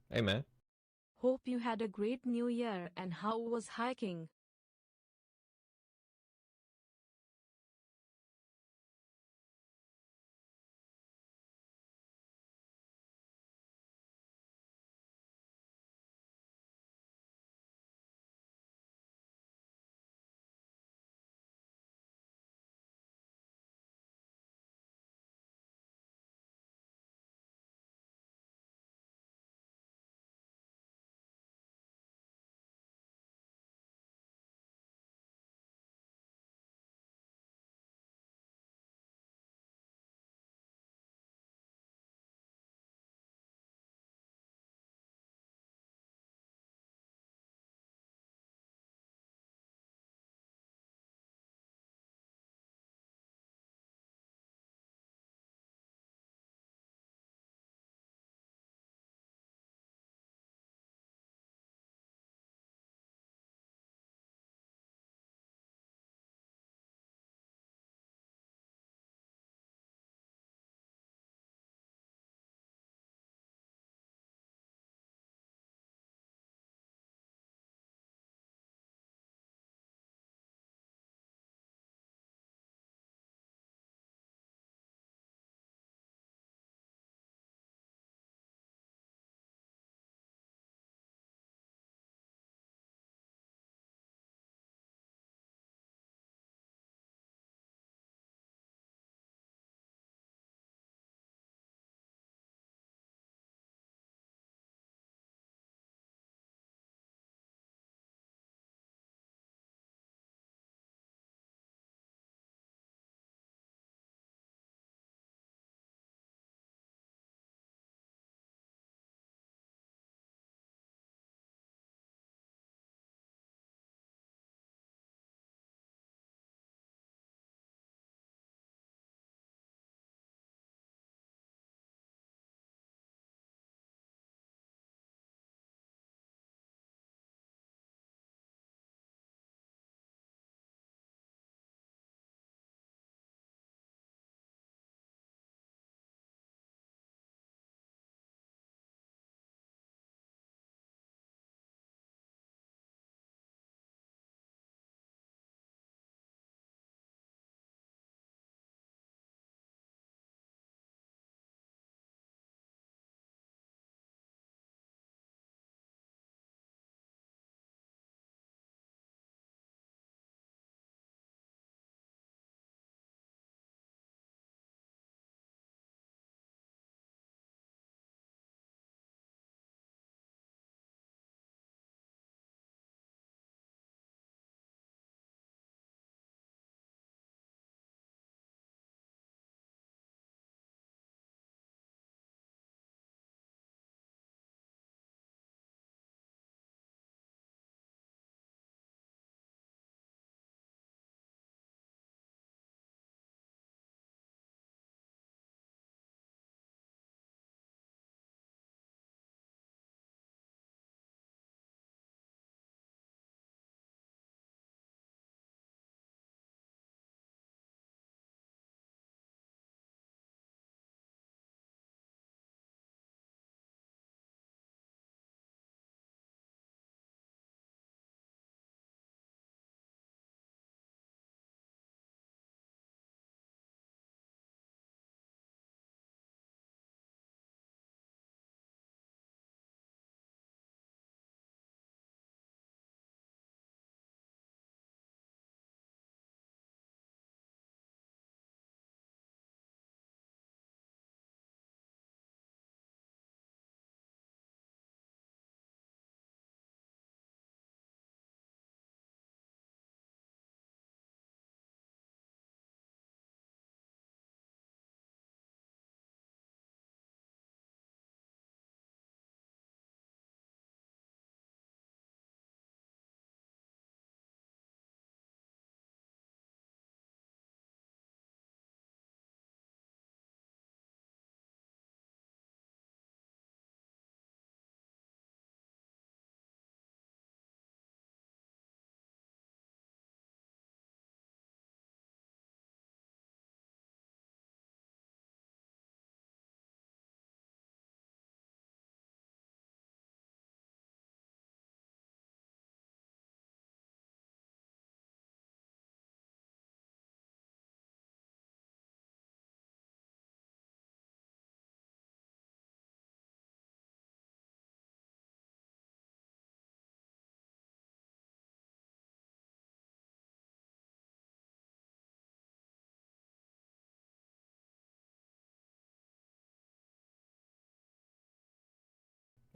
Hey man. Hope you had a great new year and how was hiking?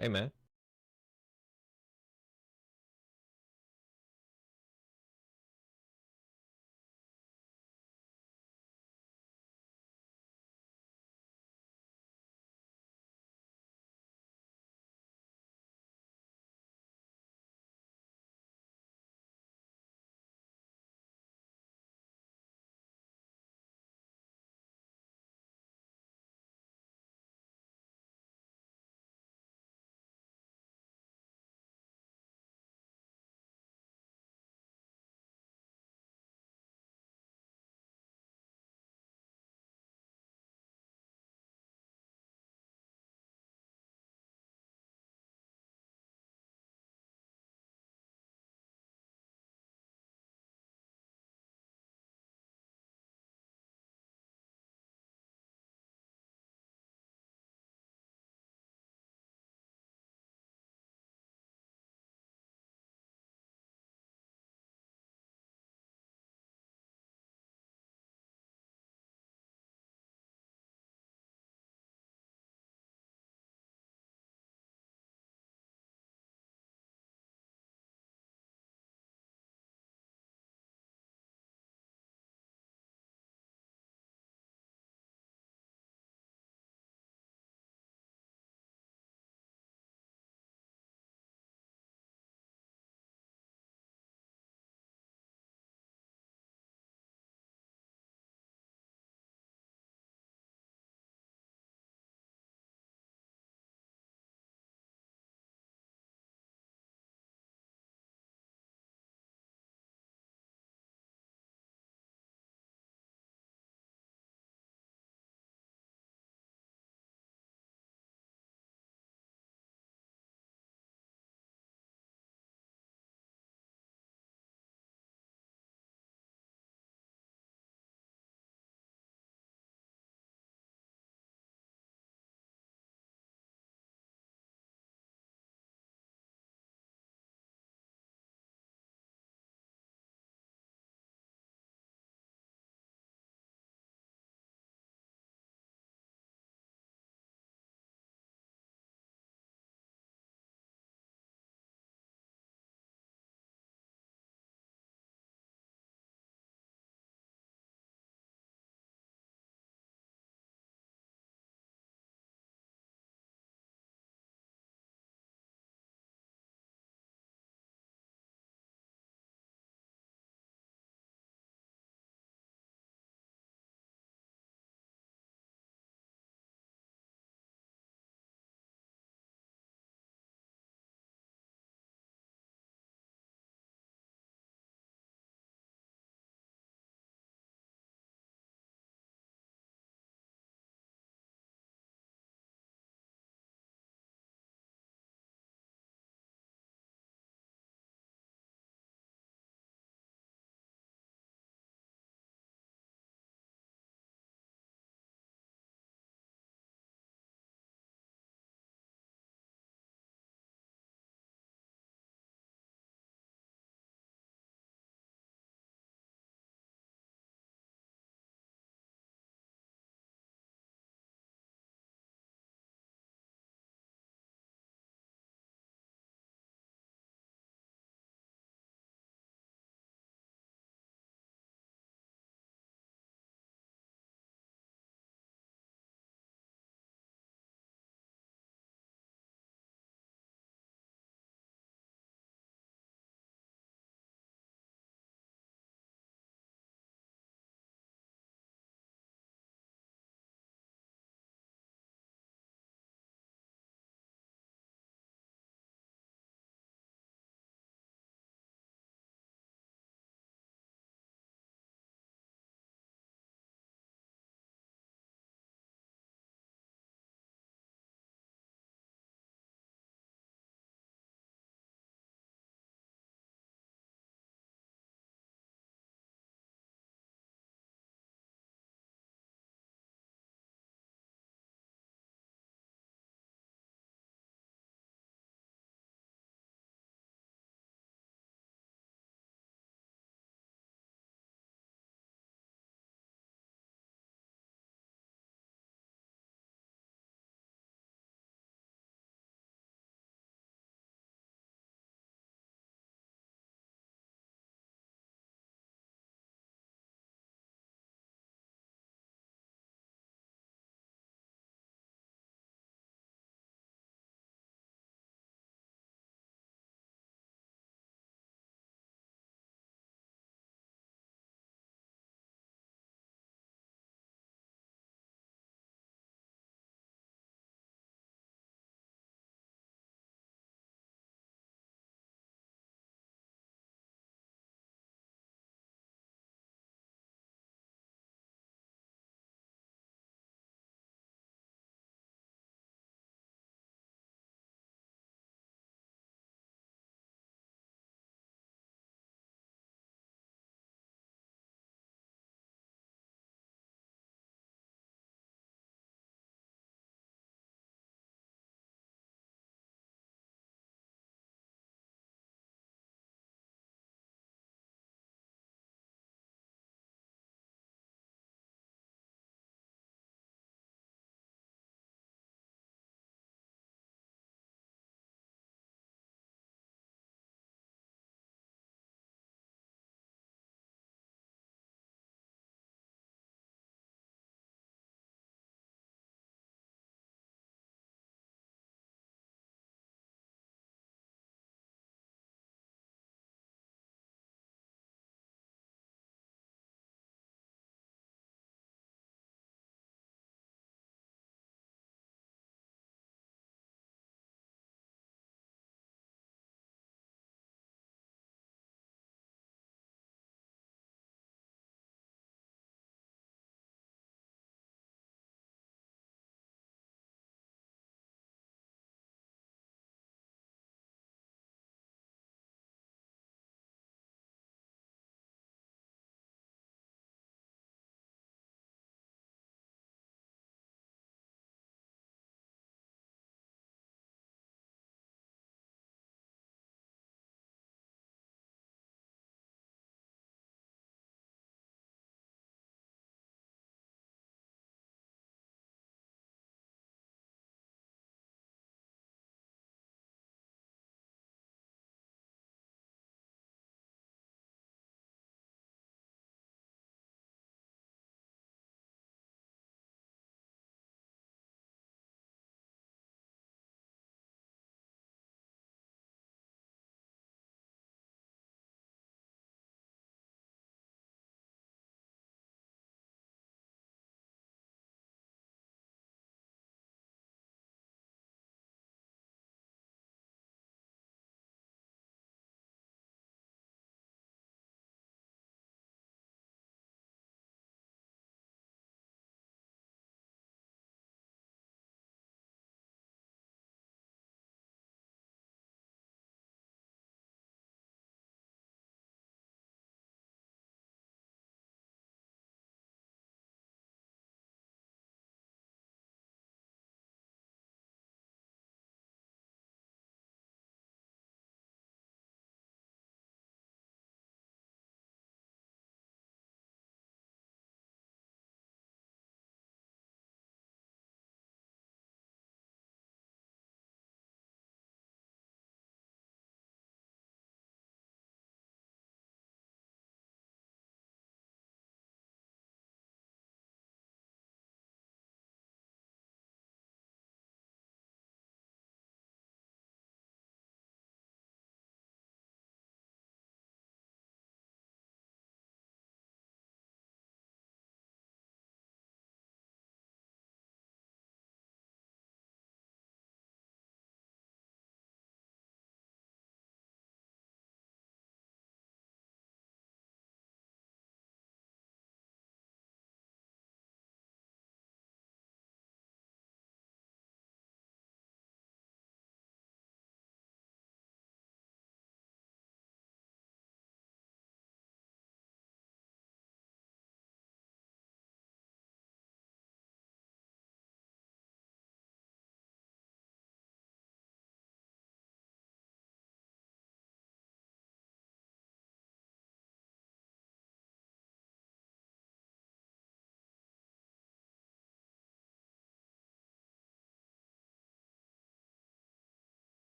Hey man.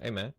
Amen.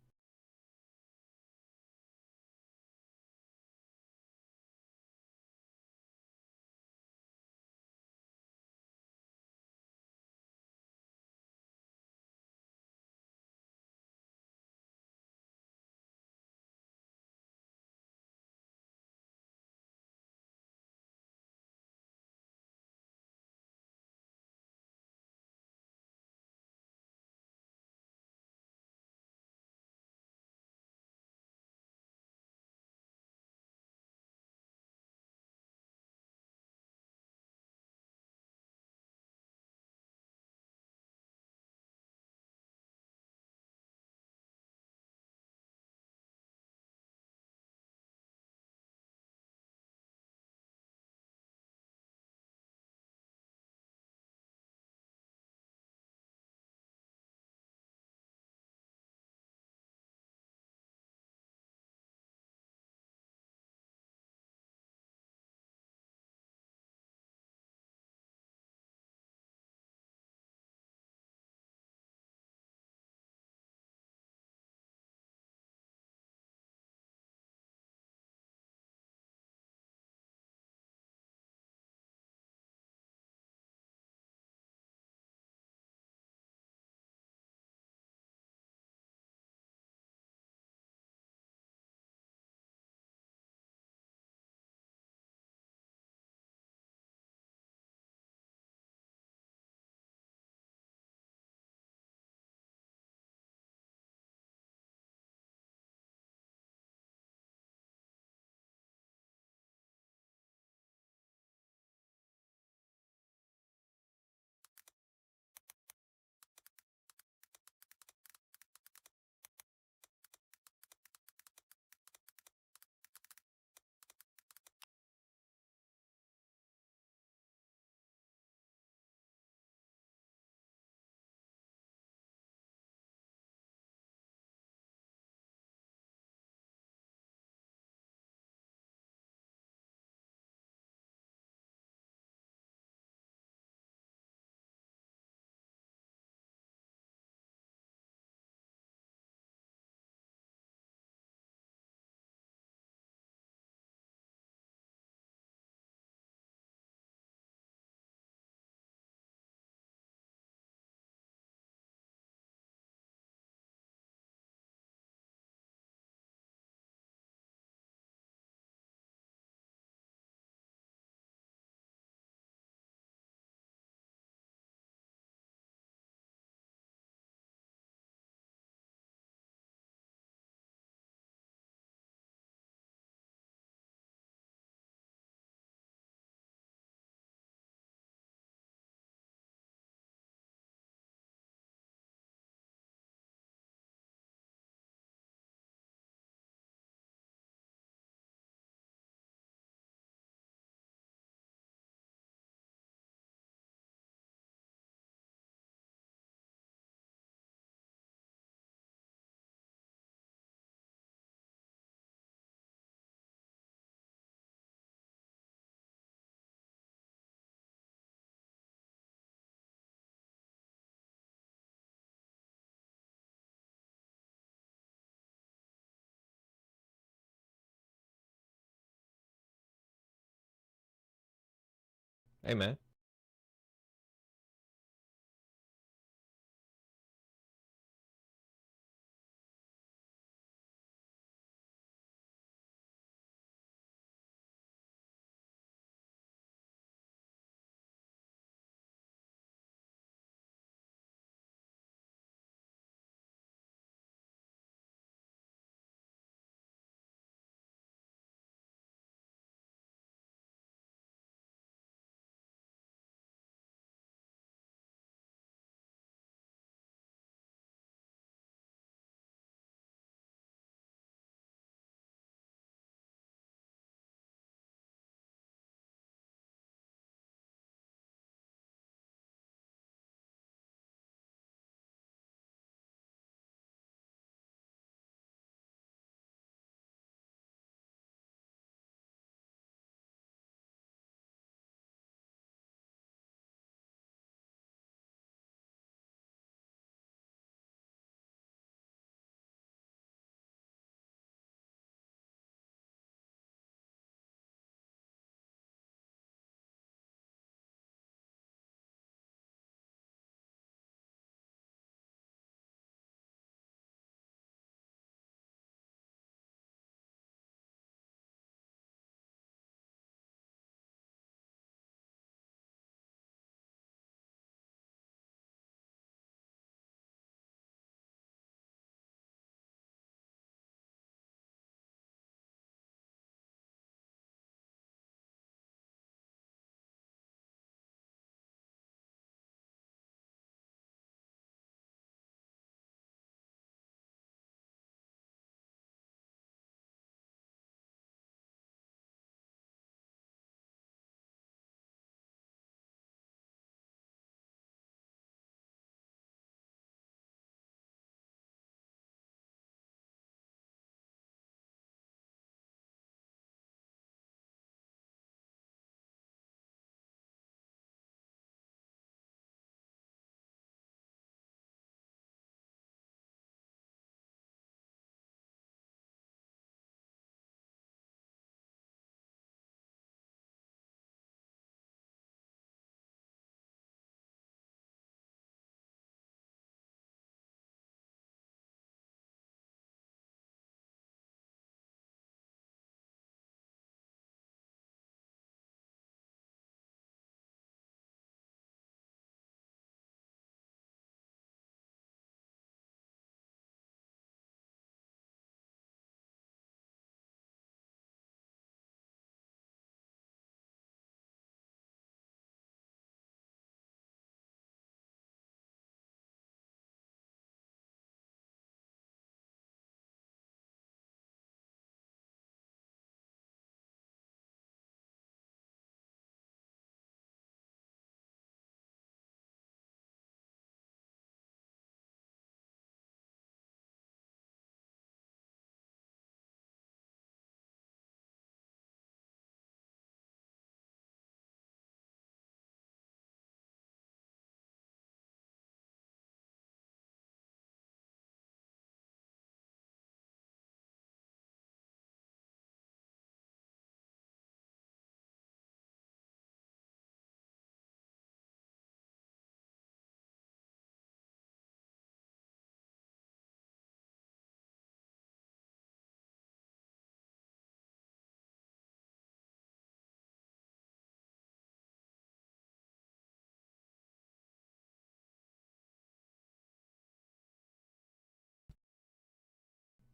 Amen.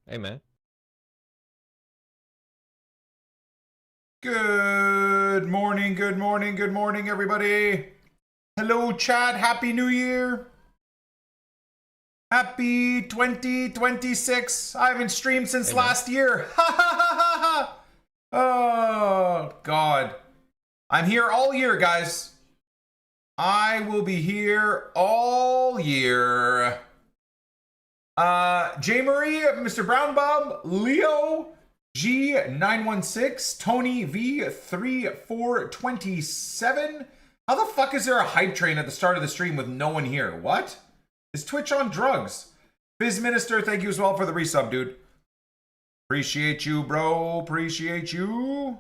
Hey, man. Good morning, good morning, good morning, everybody. Hello, chat. Happy New Year. Happy 2026. I haven't streamed since last year. Ha ha ha ha ha. Oh, God. I'm here all year, guys. I will be here all year. J. Marie, Mr. Brown Bob, Leo, G916, Tony V3427. How the fuck is there a hype train at the start of the stream with no one here? What? Is Twitch on drugs? Biz Minister, thank you as well for the resub, dude. Appreciate you, bro. Appreciate you.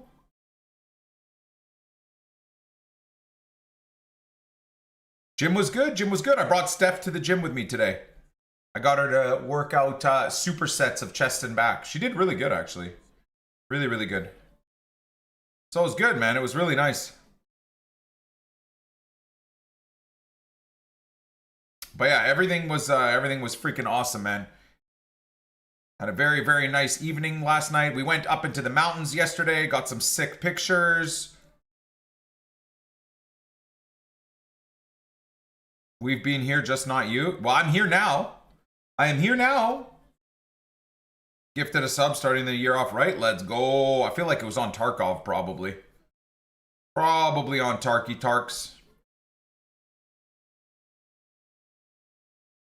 Gym was good. Gym was good. I brought Steph to the gym with me today. I got her to work out supersets of chest and back. She did really good, actually. Really, really good. So it was good, man. It was really nice. But yeah, everything was freaking awesome, man. Had a very, very nice evening last night. We went up into the mountains yesterday, got some sick pictures. We've been here, just not you. Well, I'm here now. I am here now. Gifted a sub starting the year off right. Let's go. I feel like it was on Tarkov, probably. Probably on Tarky Tarks.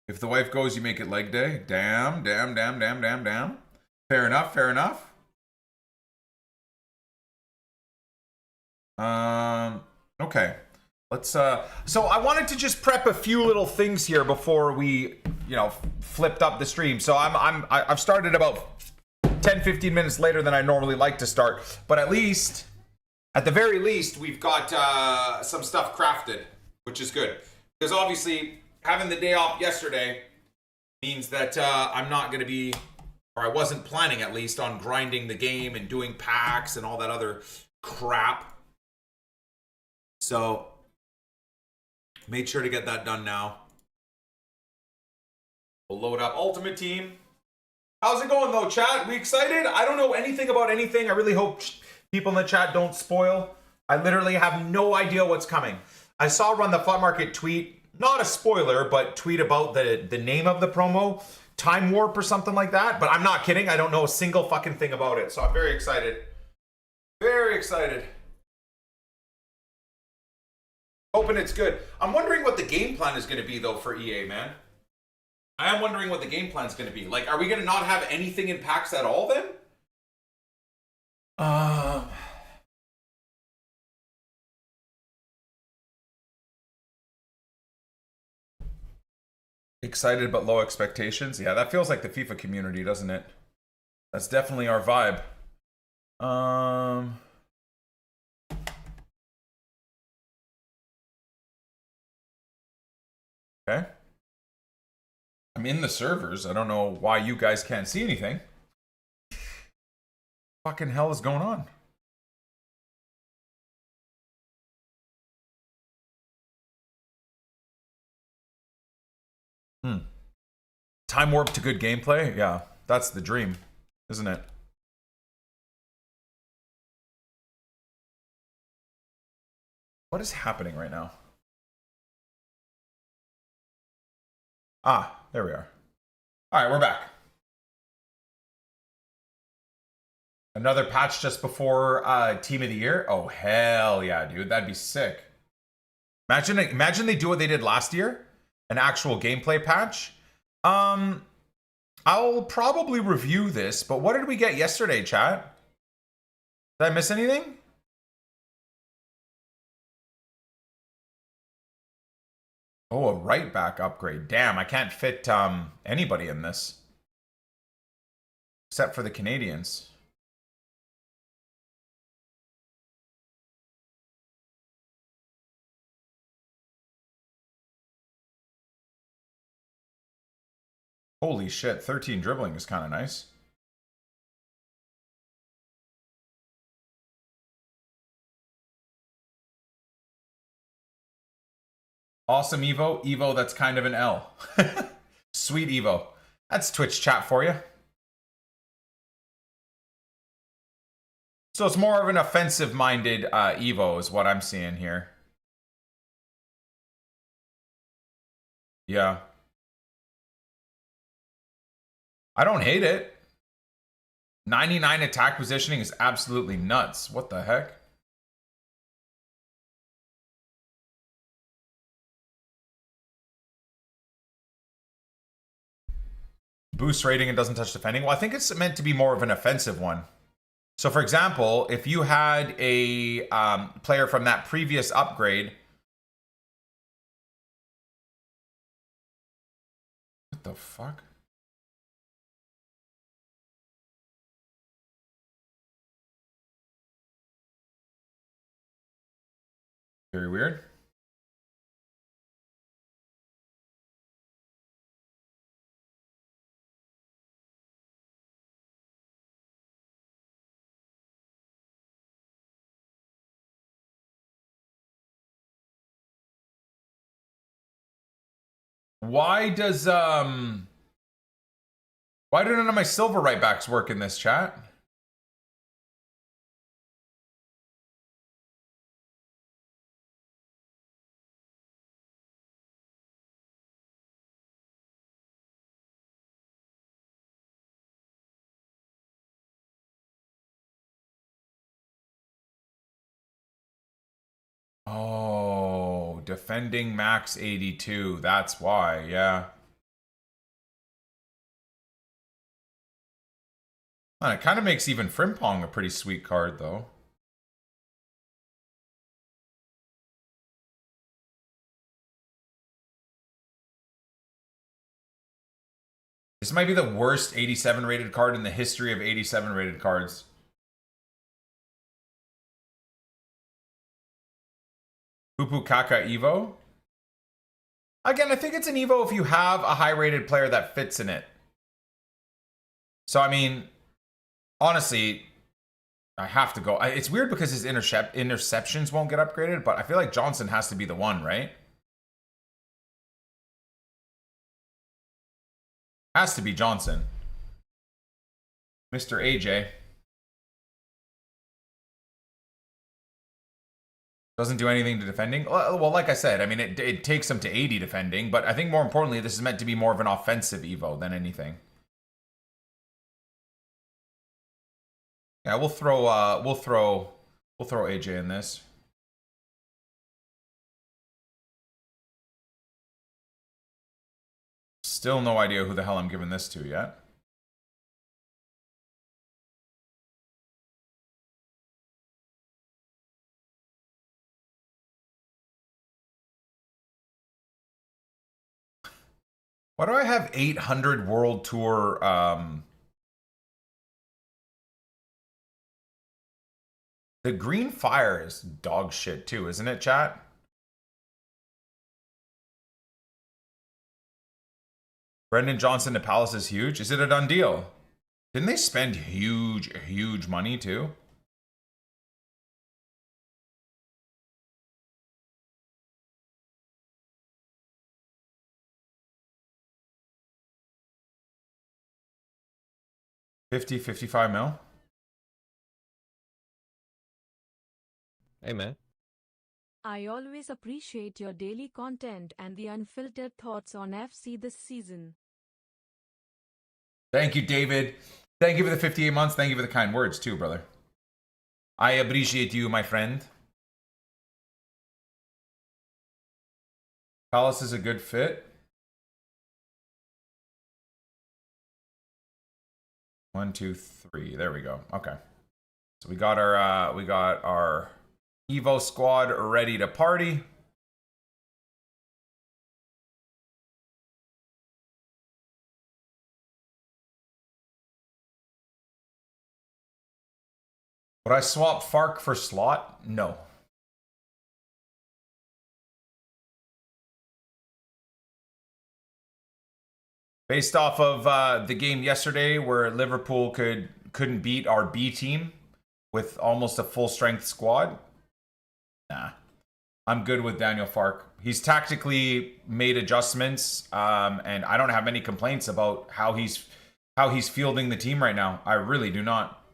If the wife goes, you make it leg day. Damn, damn, damn, damn, damn, damn. Fair enough, fair enough. Okay. Let's so I wanted to just prep a few little things here before we, flipped up the stream. So I've started about 10-15 minutes later than I normally like to start, but at the very least, we've got some stuff crafted, which is good. Because obviously, having the day off yesterday means that I'm not going to be, or I wasn't planning at least, on grinding the game and doing packs and all that other crap. So, made sure to get that done now. We'll load up Ultimate Team. How's it going though, chat? We excited? I don't know anything about anything. I really hope people in the chat don't spoil. I literally have no idea what's coming. I saw Run the Fun Market tweet, not a spoiler, but tweet about the name of the promo, Time Warp or something like that. But I'm not kidding. I don't know a single fucking thing about it. So I'm very excited. Very excited. Hoping it's good. I'm wondering what the game plan is going to be though for EA, man. I am wondering what the game plan is going to be. Like, are we going to not have anything in packs at all then? Excited but low expectations. Yeah, that feels like the FIFA community, doesn't it? That's definitely our vibe. Okay. I'm in the servers. I don't know why you guys can't see anything. Fucking hell is going on? Time warp to good gameplay? Yeah, that's the dream, isn't it? What is happening right now? Ah, there we are. All right, we're back. Another patch just before Team of the Year? Oh, hell yeah, dude. That'd be sick. Imagine they do what they did last year. An actual gameplay patch. I'll probably review this, but what did we get yesterday, chat? Did I miss anything? Oh, a right back upgrade. Damn, I can't fit anybody in this. Except for the Canadians. Holy shit, 13 dribbling is kind of nice. Awesome Evo. Evo that's kind of an L. Sweet Evo. That's Twitch chat for you. So it's more of an offensive-minded Evo is what I'm seeing here. Yeah. I don't hate it. 99 attack positioning is absolutely nuts. What the heck? Boost rating and doesn't touch defending. Well, I think it's meant to be more of an offensive one. So, for example, if you had a player from that previous upgrade. What the fuck? Very weird. Why does why do none of my silver right backs work in this chat? Oh, defending max 82. That's why, yeah. And it kind of makes even Frimpong a pretty sweet card, though. This might be the worst 87 rated card in the history of 87 rated cards. Pupu Kaka Evo. Again, I think it's an Evo if you have a high rated player that fits in it. So, I mean, honestly, I have to go. It's weird because his interceptions won't get upgraded, but I feel like Johnson has to be the one, right? Has to be Johnson. Mr. AJ. Doesn't do anything to defending. Well, like I said, I mean, it takes him to 80 defending, but I think more importantly, this is meant to be more of an offensive Evo than anything. Yeah, we'll throw AJ in this. Still no idea who the hell I'm giving this to yet. Why do I have 800 World Tour The green fire is dog shit too, isn't it, chat? Brendan Johnson to Palace is huge. Is it a done deal? Didn't they spend huge money too? $55 mil? Hey, man. I always appreciate your daily content and the unfiltered thoughts on FC this season. Thank you, David. Thank you for the 58 months. Thank you for the kind words too, brother. I appreciate you, my friend. Palace is a good fit. 1, 2, 3. There we go. Okay. So we got our Evo squad ready to party. Would I swap Fark for Slot? No. Based off of the game yesterday where Liverpool couldn't beat our B team with almost a full strength squad, nah. I'm good with Daniel Fark. He's tactically made adjustments, and I don't have many complaints about how he's fielding the team right now. I really do not.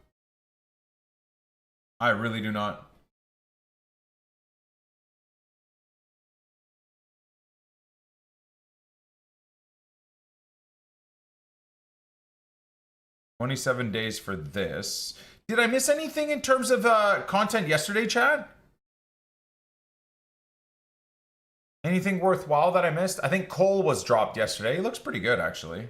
I really do not. $27 days for this. Did I miss anything in terms of content yesterday, Chad? Anything worthwhile that I missed? I think Cole was dropped yesterday. He looks pretty good, actually.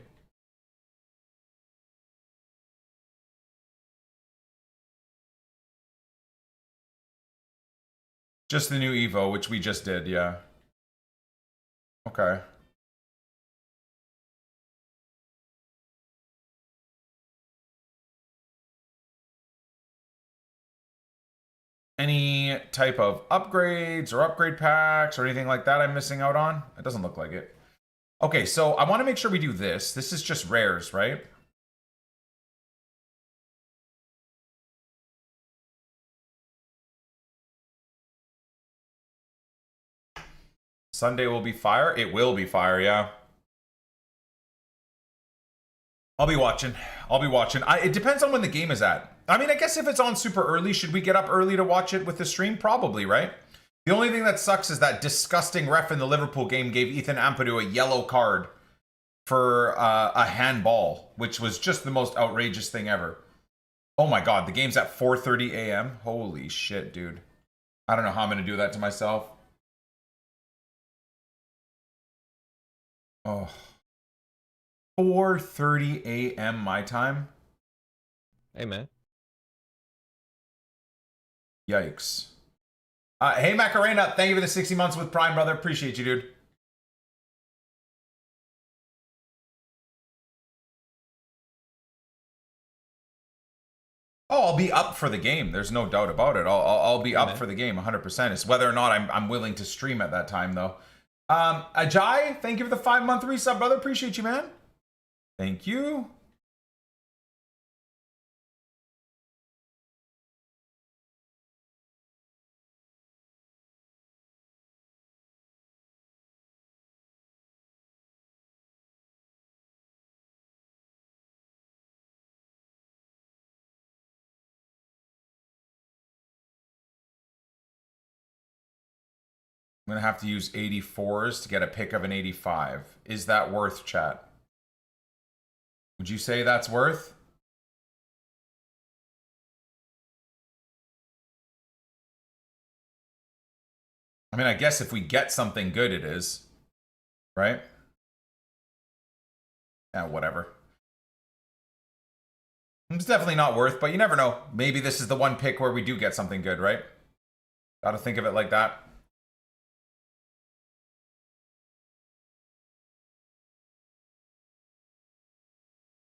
Just the new Evo, which we just did, yeah. Okay. Any type of upgrades or upgrade packs or anything like that I'm missing out on? It doesn't look like it. Okay, so I want to make sure we do this. This is just rares, right? Sunday will be fire. It will be fire, yeah. I'll be watching. I'll be watching. It depends on when the game is at. I mean, I guess if it's on super early, should we get up early to watch it with the stream? Probably, right? The only thing that sucks is that disgusting ref in the Liverpool game gave Ethan Ampadu a yellow card for a handball, which was just the most outrageous thing ever. Oh my god, the game's at 4:30 a.m. Holy shit, dude. I don't know how I'm going to do that to myself. Oh. 4:30 a.m. my time? Hey, man. Yikes. Hey, Macarena, thank you for the 60 months with Prime, brother. Appreciate you, dude. Oh, I'll be up for the game. There's no doubt about it. I'll be up for the game 100%. It's whether or not I'm willing to stream at that time, though. Ajay, thank you for the 5-month resub, brother. Appreciate you, man. Thank you. I'm going to have to use 84s to get a pick of an 85. Is that worth, chat? Would you say that's worth? I mean, I guess if we get something good, it is. Right? Yeah, whatever. It's definitely not worth, but you never know. Maybe this is the one pick where we do get something good, right? Gotta think of it like that.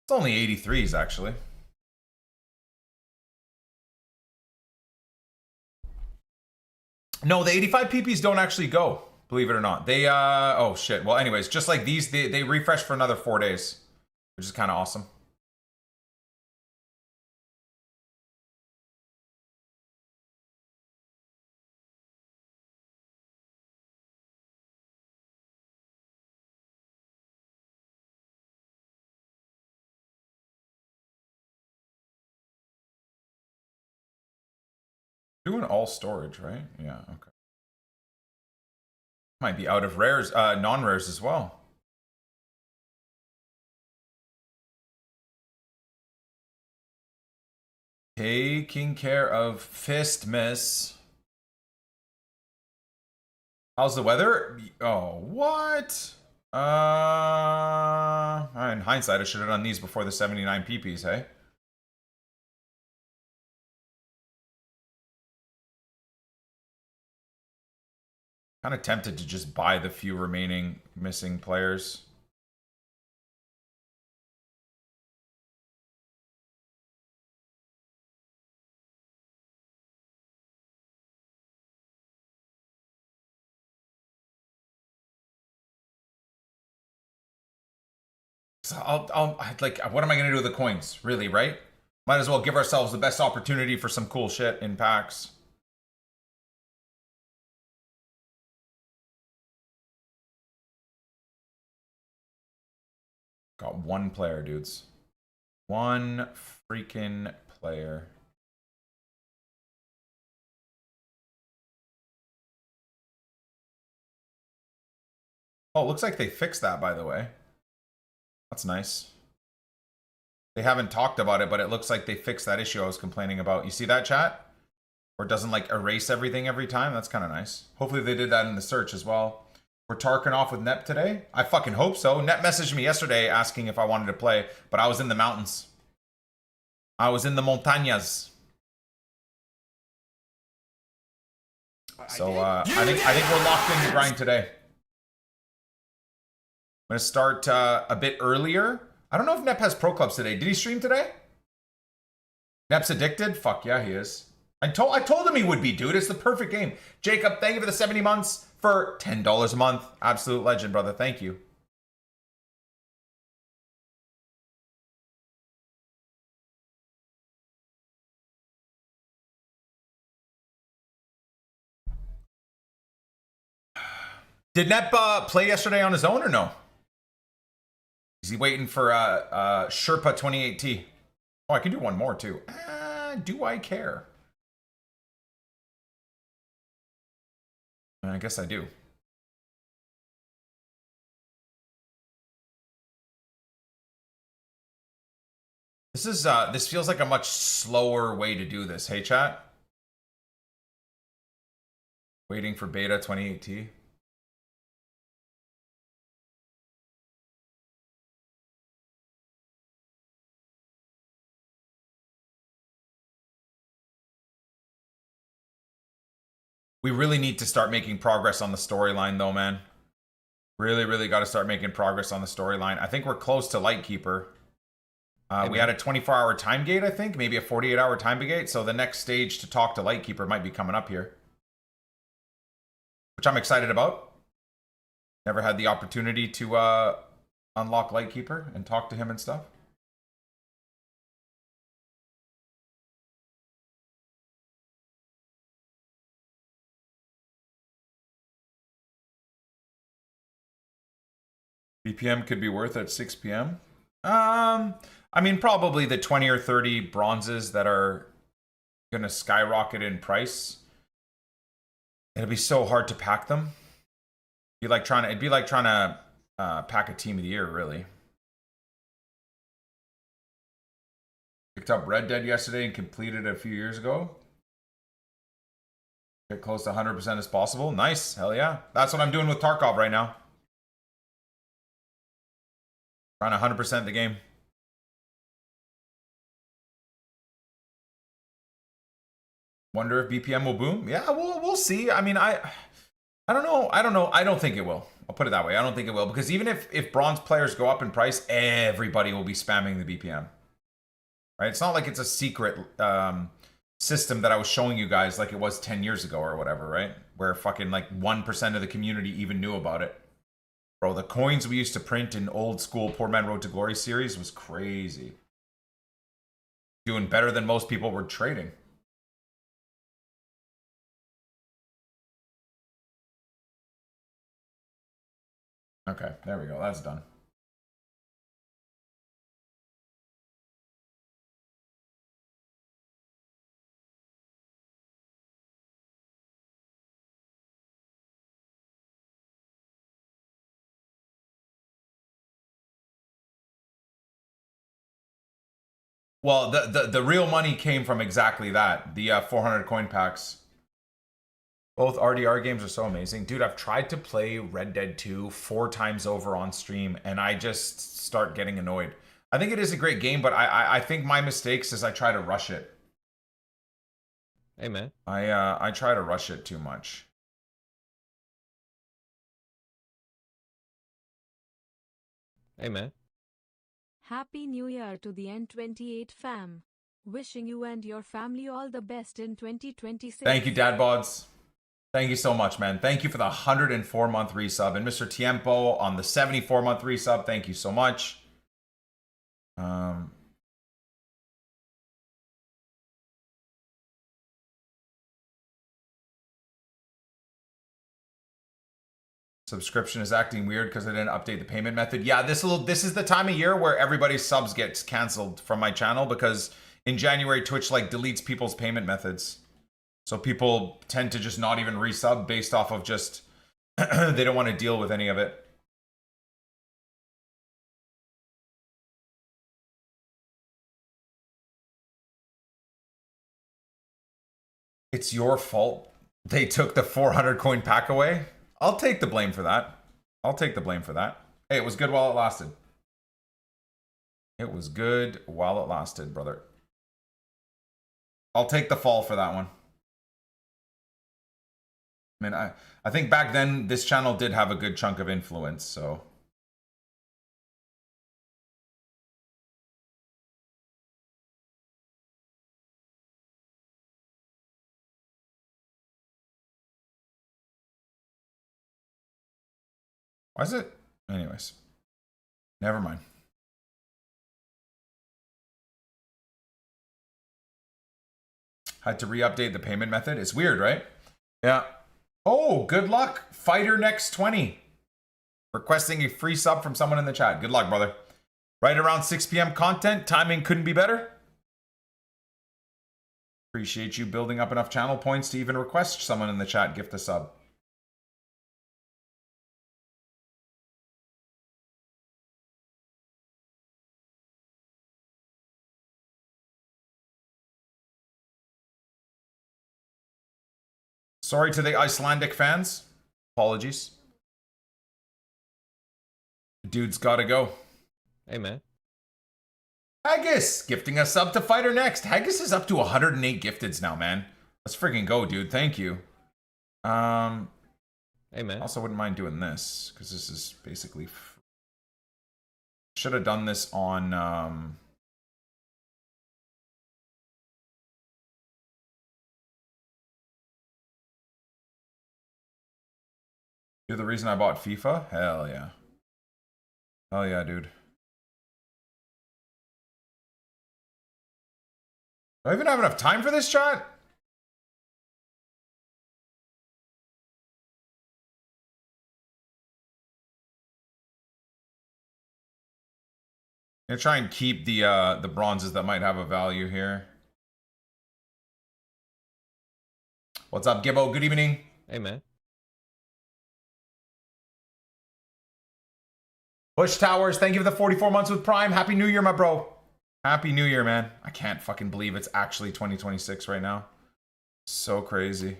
It's only 83s, actually. No, the 85 PPs don't actually go, believe it or not. They, oh shit. Well, anyways, just like these, they refresh for another 4 days, which is kind of awesome. Doing all storage, right? Yeah, okay. Might be out of rares, non-rares as well. Taking care of fist miss. How's the weather? Oh, what? In hindsight, I should have done these before the 79 PPs, hey? Kind of tempted to just buy the few remaining missing players. So like, what am I gonna do with the coins? Really, right? Might as well give ourselves the best opportunity for some cool shit in packs. Got one player, dudes. One freaking player. Oh, it looks like they fixed that, by the way. That's nice. They haven't talked about it, but it looks like they fixed that issue I was complaining about. You see that, chat? Or it doesn't, like, erase everything every time? That's kind of nice. Hopefully they did that in the search as well. We're tarking off with Nep today? I fucking hope so. Nep messaged me yesterday asking if I wanted to play, but I was in the mountains. I was in the montañas. So, I think we're locked in the grind today. I'm going to start a bit earlier. I don't know if Nep has pro clubs today. Did he stream today? Nep's addicted? Fuck yeah, he is. I told him he would be, dude. It's the perfect game. Jacob, thank you for the 70 months for $10 a month. Absolute legend, brother. Thank you. Did Nep play yesterday on his own or no? Is he waiting for Sherpa 28T? Oh, I can do one more too. Do I care? I guess I do. This feels like a much slower way to do this. Hey, chat. Waiting for beta 28T. We really need to start making progress on the storyline, though, man. Really, really got to start making progress on the storyline. I think we're close to Lightkeeper. We had a 24-hour time gate, I think. Maybe a 48-hour time gate. So the next stage to talk to Lightkeeper might be coming up here. Which I'm excited about. Never had the opportunity to unlock Lightkeeper and talk to him and stuff. BPM could be worth at 6 p.m. I mean, probably the 20 or 30 bronzes that are going to skyrocket in price. It'll be so hard to pack them. It'd be like trying to pack a team of the year, really. Picked up Red Dead yesterday and completed it a few years ago. Get close to 100% as possible. Nice. Hell yeah. That's what I'm doing with Tarkov right now. Trying to 100% the game. Wonder if BPM will boom. Yeah, we'll see. I mean, I don't know. I don't think it will. I'll put it that way. I don't think it will, because even if bronze players go up in price, everybody will be spamming the BPM. Right? It's not like it's a secret system that I was showing you guys like it was 10 years ago or whatever, right? Where fucking like 1% of the community even knew about it. Bro, the coins we used to print in old school Poor Man Road to Glory series was crazy. Doing better than most people were trading. Okay, there we go. That's done. Well, the real money came from exactly that. The 400 coin packs. Both RDR games are so amazing. Dude, I've tried to play Red Dead 2 4 times over on stream, and I just start getting annoyed. I think it is a great game, but I think my mistakes is I try to rush it. Hey, man. I try to rush it too much. Hey, man. Happy New Year to the N28 fam. Wishing you and your family all the best in 2026. Thank you, Dad Bods. Thank you so much, man. Thank you for the 104-month resub. And Mr. Tiempo on the 74-month resub. Thank you so much. Subscription is acting weird because I didn't update the payment method. Yeah, this is the time of year where everybody's subs gets canceled from my channel, because in January Twitch like deletes people's payment methods. So people tend to just not even resub based off of just they don't want to deal with any of it. It's your fault they took the 400 coin pack away. I'll take the blame for that. I'll take the blame for that. Hey, it was good while it lasted. It was good while it lasted, brother. I'll take the fall for that one. I mean, I think back then this channel did have a good chunk of influence, so. Why is it? Anyways. Never mind. Had to re-update the payment method. It's weird, right? Yeah. Oh, good luck. Fighter next 20. Requesting a free sub from someone in the chat. Good luck, brother. Right around 6 p.m. content. Timing couldn't be better. Appreciate you building up enough channel points to even request someone in the chat gift a sub. Sorry to the Icelandic fans. Apologies. Dude's gotta go. Hey, man. Haggis gifting a sub to Fighter Next. Haggis is up to 108 gifteds now, man. Let's freaking go, dude. Thank you. Hey, man. Also wouldn't mind doing this because this is basically. Should have done this on. You're the reason I bought FIFA? Hell yeah. Hell yeah, dude. Do I even have enough time for this chat? I'm gonna try and keep the bronzes that might have a value here. What's up, Gibbo? Good evening. Hey, man. Bush Towers, thank you for the 44 months with Prime. Happy New Year, my bro. Happy New Year, man. I can't fucking believe it's actually 2026 right now. So crazy.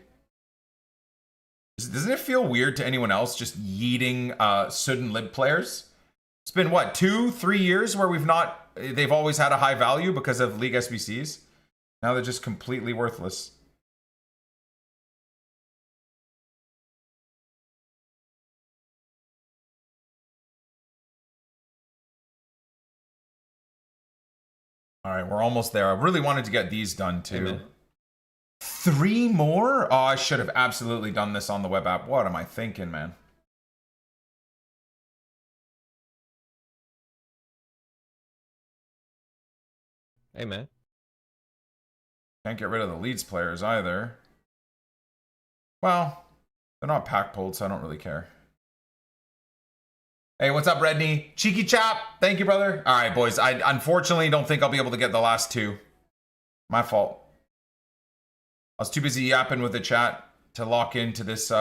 Doesn't it feel weird to anyone else just yeeting Sud and Lib players? It's been, what, 2-3 years where they've always had a high value because of League SBCs. Now they're just completely worthless. All right, we're almost there. I really wanted to get these done too. Amen. 3 more? Oh, I should have absolutely done this on the web app. What am I thinking, man? Hey, man. Can't get rid of the Leeds players either. Well, they're not pack pulled, so I don't really care. Hey, what's up, Redney? Cheeky chap. Thank you, brother. All right, boys. I unfortunately don't think I'll be able to get the last 2. My fault. I was too busy yapping with the chat to lock into this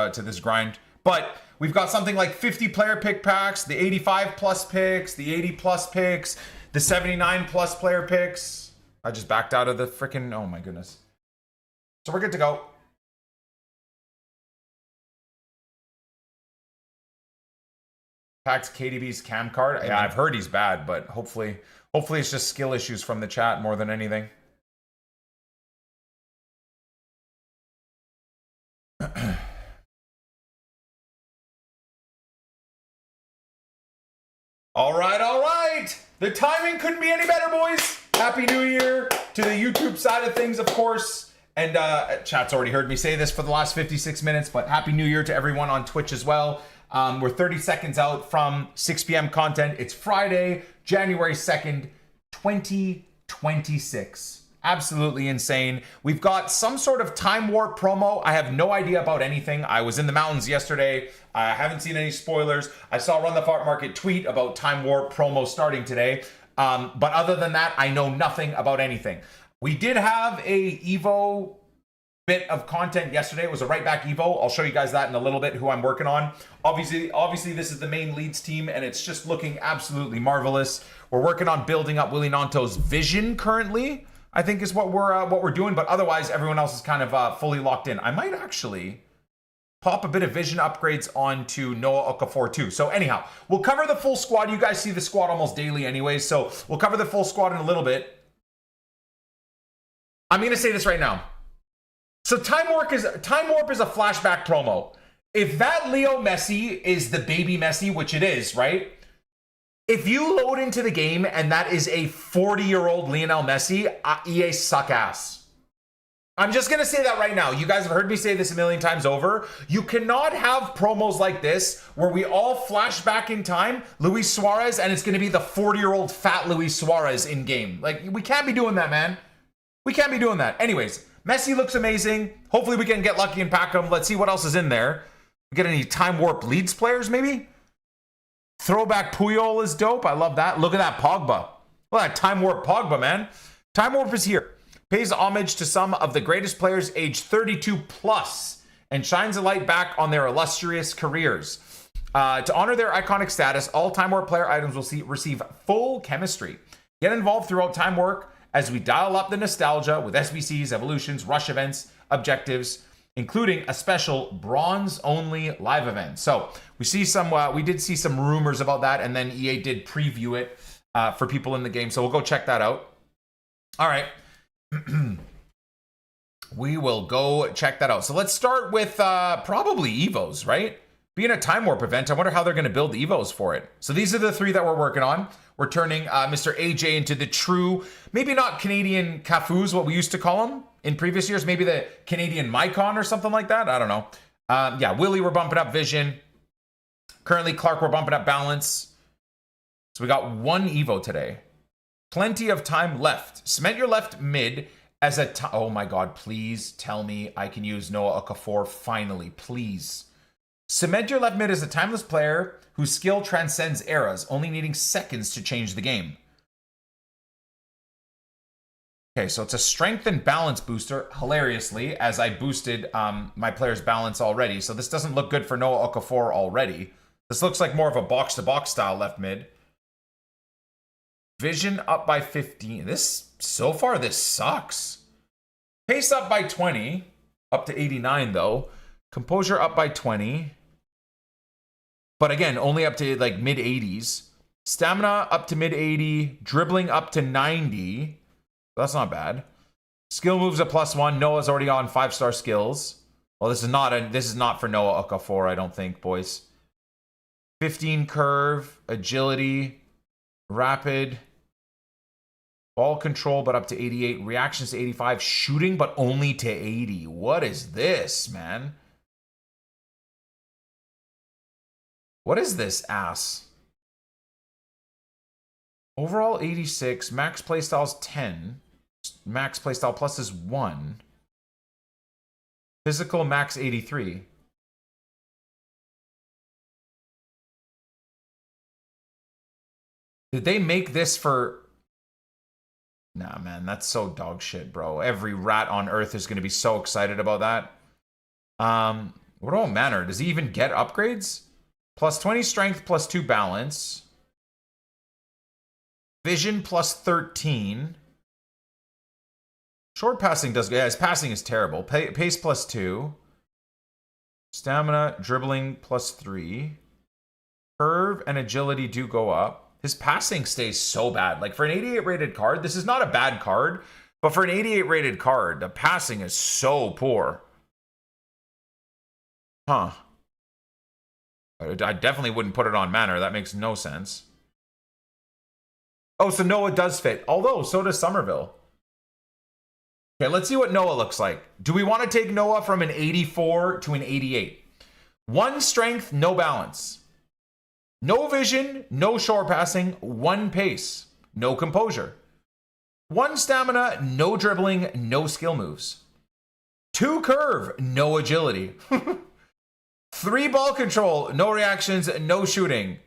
grind. But we've got something like 50 player pick packs, the 85 plus picks, the 80 plus picks, the 79 plus player picks. I just backed out of the freaking, oh my goodness. So we're good to go. Packed KDB's cam card. Yeah, I've heard he's bad, but hopefully it's just skill issues from the chat more than anything. All right. The timing couldn't be any better, boys. Happy New Year to the YouTube side of things, of course. And chat's already heard me say this for the last 56 minutes, but Happy New Year to everyone on Twitch as well. We're 30 seconds out from 6 p.m. content. It's Friday, January 2nd, 2026. Absolutely insane. We've got some sort of Time Warp promo. I have no idea about anything. I was in the mountains yesterday. I haven't seen any spoilers. I saw Run the Fart Market tweet about Time Warp promo starting today. But other than that, I know nothing about anything. We did have a Evo bit of content yesterday. It was a right back Evo. I'll show you guys that in a little bit, who I'm working on. Obviously this is the main Leeds team, and it's just looking absolutely marvelous. We're working on building up Willie Nanto's vision currently. I think is what we're doing. But otherwise, everyone else is kind of fully locked in. I might actually pop a bit of vision upgrades onto Noah Okafor too. So anyhow, we'll cover the full squad. You guys see the squad almost daily anyway, so we'll cover the full squad in a little bit. I'm gonna say this right now. So Time Warp is a flashback promo. If that Leo Messi is the baby Messi, which it is, right? If you load into the game and that is a 40-year-old Lionel Messi, EA suck ass. I'm just going to say that right now. You guys have heard me say this a million times over. You cannot have promos like this where we all flash back in time, Luis Suarez, and it's going to be the 40-year-old fat Luis Suarez in game. Like, we can't be doing that, man. We can't be doing that. Anyways, Messi looks amazing. Hopefully we can get lucky and pack him. Let's see what else is in there. We get any Time Warp Leeds players, maybe? Throwback Puyol is dope. I love that. Look at that Pogba. Look at that Time Warp Pogba, man. Time Warp is here. Pays homage to some of the greatest players aged 32 plus and shines a light back on their illustrious careers. To honor their iconic status, all Time Warp player items will receive full chemistry. Get involved throughout Time Warp as we dial up the nostalgia with SBCs, evolutions, rush events, objectives, including a special bronze-only live event. So we see some, we did see some rumors about that, and then EA did preview it for people in the game. So we'll go check that out. All right. We will go check that out. So let's start with probably Evos, right? Being a Time Warp event, I wonder how they're going to build Evos for it. So these are the three that we're working on. We're turning Mr. AJ into the true, maybe not Canadian Cafu's, what we used to call him in previous years. Maybe the Canadian Mycon or something like that. I don't know. Yeah, Willie, we're bumping up Vision. Currently, Clark, we're bumping up Balance. So we got one Evo today. Plenty of time left. Cement your left mid as a... Oh my god, please tell me I can use Noah Okafor finally, please. Cement your left mid as a timeless player whose skill transcends eras, only needing seconds to change the game. Okay, so it's a strength and balance booster, hilariously, as I boosted my player's balance already. So this doesn't look good for Noah Okafor already. This looks like more of a box-to-box style left mid. Vision up by 15. So far, this sucks. Pace up by 20. Up to 89, though. Composure up by 20. But again, only up to like mid-80s. Stamina up to mid-80. Dribbling up to 90. That's not bad. Skill moves a +1. Noah's already on 5-star skills. Well, this is not for Noah Okafor, I don't think, boys. 15 curve, agility, rapid. Ball control, but up to 88. Reactions to 85. Shooting, but only to 80. What is this, man? What is this ass? Overall 86. Max playstyle's 10. Max playstyle plus is 1. Physical max 83. Did they make this for... Nah, man, that's so dog shit, bro. Every rat on Earth is going to be so excited about that. What about Manor? Does he even get upgrades? Plus 20 strength, plus 2 balance. Vision plus 13. Short passing does... Yeah, his passing is terrible. Pace plus 2. Stamina, dribbling plus 3. Curve and agility do go up. His passing stays so bad. Like, for an 88 rated card, this is not a bad card. But for an 88 rated card, the passing is so poor. Huh. I definitely wouldn't put it on Manor. That makes no sense. Oh, so Noah does fit. Although, so does Somerville. Okay, let's see what Noah looks like. Do we want to take Noah from an 84 to an 88? 1 strength, no balance. No vision, no short passing, 1 pace, no composure. 1 stamina, no dribbling, no skill moves. 2 curve, no agility. 3 ball control, no reactions, no shooting.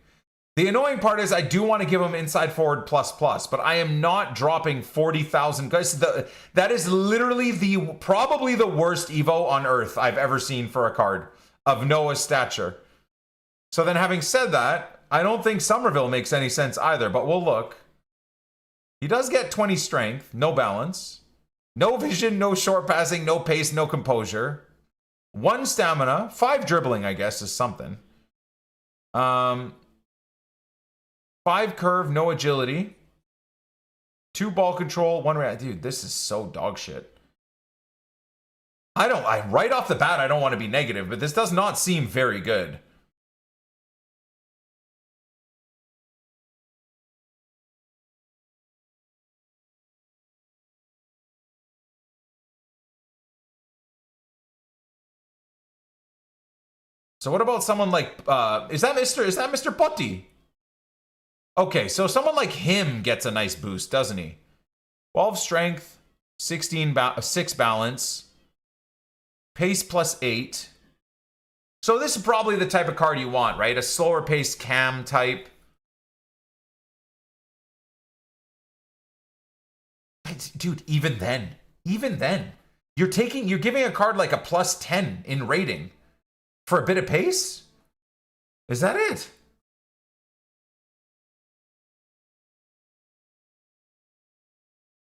The annoying part is I do want to give him inside forward plus, but I am not dropping 40,000. Guys, that is literally probably the worst Evo on Earth I've ever seen for a card of Noah's stature. So then having said that, I don't think Somerville makes any sense either, but we'll look. He does get 20 strength, no balance, no vision, no short passing, no pace, no composure. 1 stamina, 5 dribbling, I guess, is something. 5 curve, no agility. 2 ball control, 1 react. Dude, this is so dog shit. Right off the bat, I don't want to be negative, but this does not seem very good. So what about someone like, is that Mr. Potti? Okay, so someone like him gets a nice boost, doesn't he? 12 strength, 6 balance, pace +8. So this is probably the type of card you want, right? A slower paced cam type. Dude, even then, you're giving a card like a +10 in rating for a bit of pace? Is that it?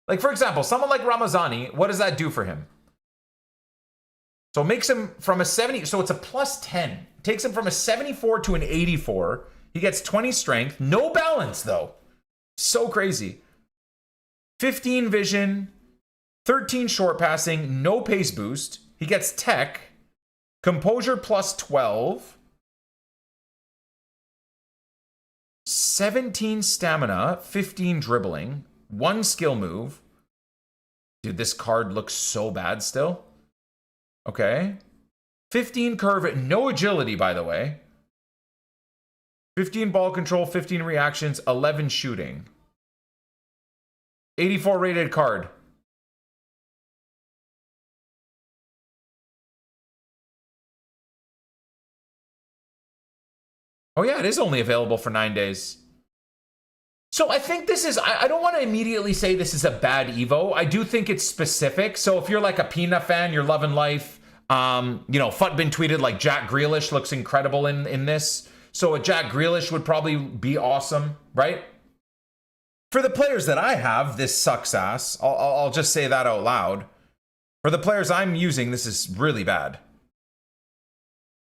Like, for example, someone like Ramazani, what does that do for him? So it makes him from a 70, so it's a +10. Takes him from a 74 to an 84. He gets 20 strength, no balance though. So crazy. 15 vision, 13 short passing, no pace boost. He gets tech, composure +12, 17 stamina, 15 dribbling, 1 skill move. Dude, this card looks so bad still. Okay. 15 curve, no agility, by the way. 15 ball control, 15 reactions, 11 shooting. 84 rated card. Oh yeah, it is only available for 9 days. So I think this is, I don't want to immediately say this is a bad Evo. I do think it's specific. So if you're like a Pina fan, you're loving life. Futbin tweeted like Jack Grealish looks incredible in this. So a Jack Grealish would probably be awesome, right? For the players that I have, this sucks ass. I'll just say that out loud. For the players I'm using, this is really bad.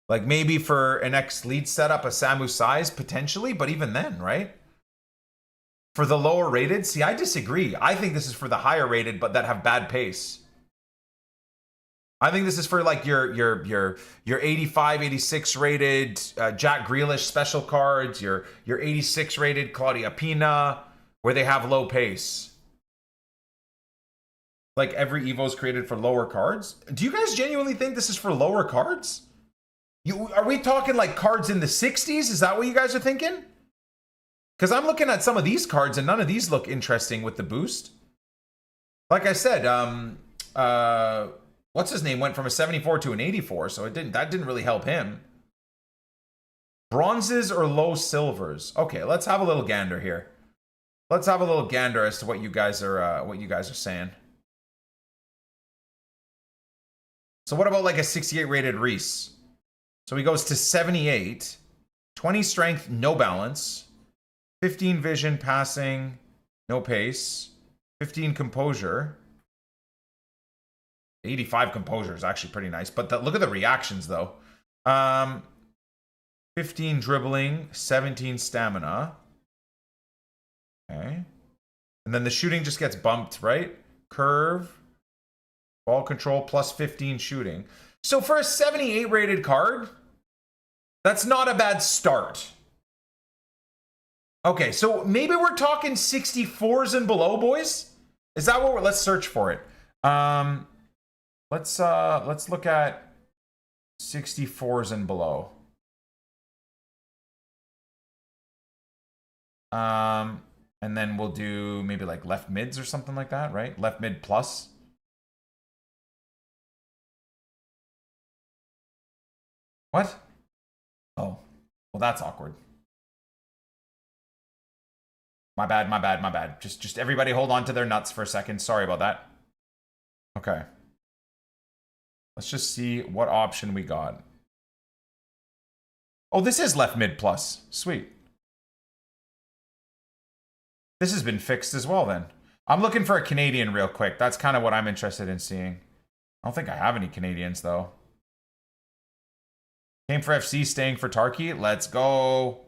Like maybe for an ex-lead setup, a Samu size, potentially, but even then, right? For the lower rated, see, I disagree. I think this is for the higher rated, but that have bad pace. I think this is for like your 85, 86 rated Jack Grealish special cards, your 86 rated Claudia Pina, where they have low pace. Like every Evo is created for lower cards. Do you guys genuinely think this is for lower cards? Are we talking like cards in the 60s? Is that what you guys are thinking? Because I'm looking at some of these cards and none of these look interesting with the boost. Like I said, what's his name went from a 74 to an 84, so that didn't really help him. Bronzes or low silvers? Okay, let's have a little gander here. Let's have a little gander as to what you guys are saying. So what about like a 68 rated Reese? So he goes to 78, 20 strength, no balance, 15 vision, passing, no pace, 15 composure. 85 composure is actually pretty nice, but look at the reactions though. 15 dribbling, 17 stamina. Okay. And then the shooting just gets bumped, right? Curve, ball control, plus 15 shooting. So for a 78 rated card, that's not a bad start. Okay, so maybe we're talking 64s and below, boys? Is that what let's search for it. Let's look at 64s and below. And then we'll do maybe like left mids or something like that, right? Left mid plus. What? Oh, well, that's awkward. My bad. Just everybody hold on to their nuts for a second. Sorry about that. Okay. Let's just see what option we got. Oh, this is left mid plus. Sweet. This has been fixed as well then. I'm looking for a Canadian real quick. That's kind of what I'm interested in seeing. I don't think I have any Canadians though. Came for FC, staying for Tarky. Let's go.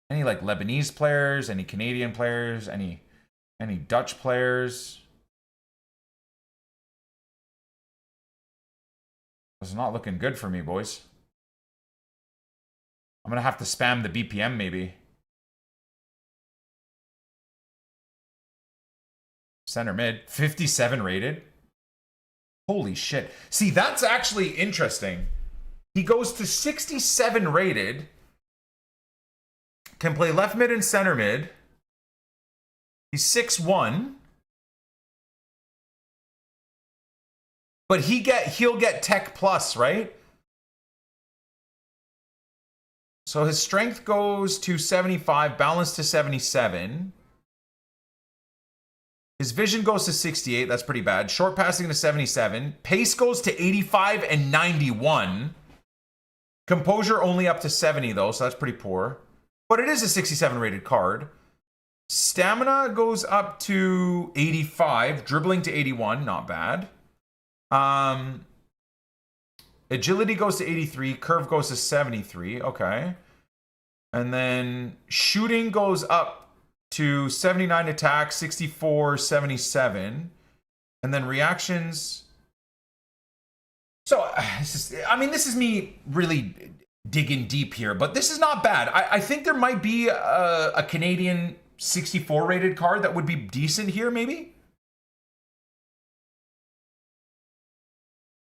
Any like Lebanese players? Any Canadian players? Any Dutch players? It's not looking good for me, boys. I'm gonna have to spam the BPM maybe. Center mid, 57 rated. Holy shit. See, that's actually interesting. He goes to 67 rated. Can play left mid and center mid. He's 6'1". But he'll get Tech Plus, right? So his strength goes to 75, balance to 77. His vision goes to 68. That's pretty bad. Short passing to 77. Pace goes to 85 and 91. Composure only up to 70, though, so that's pretty poor. But it is a 67 rated card. Stamina goes up to 85. Dribbling to 81. Not bad. Agility goes to 83. Curve goes to 73. Okay. And then shooting goes up to 79 attack, 64, 77. And then reactions. So, this is me really digging deep here, but this is not bad. I think there might be a Canadian 64 rated card that would be decent here, maybe?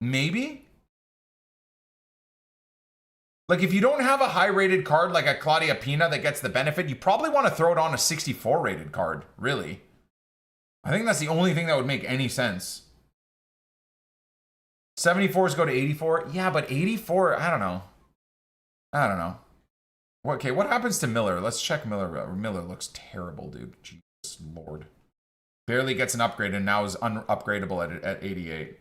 Maybe? Like, if you don't have a high-rated card like a Claudia Pina that gets the benefit, you probably want to throw it on a 64-rated card, really. I think that's the only thing that would make any sense. 74s go to 84. Yeah, but 84, I don't know. Okay, what happens to Miller? Let's check Miller. Miller looks terrible, dude. Jesus Lord. Barely gets an upgrade and now is unupgradable at 88.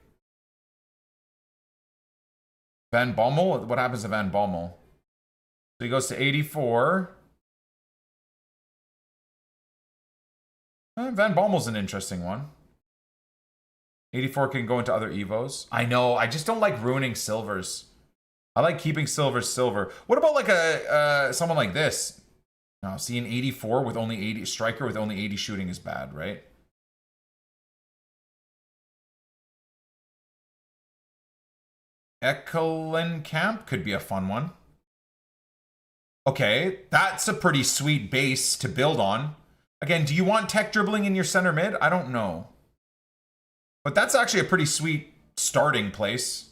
Van Bommel? What happens to Van Bommel? So he goes to 84. Van Bommel's an interesting one. 84 can go into other Evos. I know, I just don't like ruining silvers. I like keeping silvers silver. What about like someone like this? No, see an 84 with only 80, striker with only 80 shooting is bad, right? Camp could be a fun one. Okay, that's a pretty sweet base to build on. Again, do you want tech dribbling in your center mid? I don't know. But that's actually a pretty sweet starting place.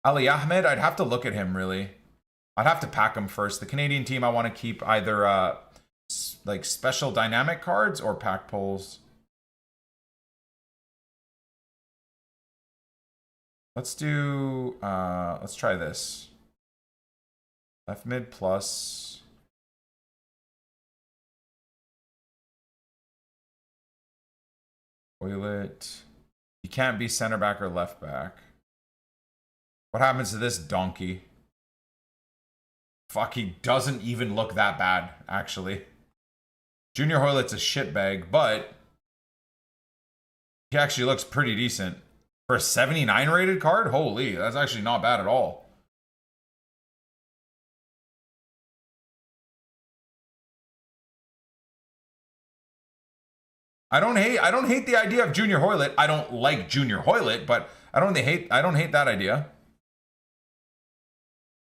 Ali Ahmed, I'd have to look at him, really. I'd have to pack him first. The Canadian team, I want to keep either like special dynamic cards or pack pulls. Let's do, let's try this. Left mid plus. Toilet. You can't be center back or left back. What happens to this donkey? Fuck, he doesn't even look that bad, actually. Junior Hoylett's a shitbag, but he actually looks pretty decent. For a 79 rated card? Holy, that's actually not bad at all. I don't hate the idea of Junior Hoylett. I don't like Junior Hoylett, but I don't hate that idea.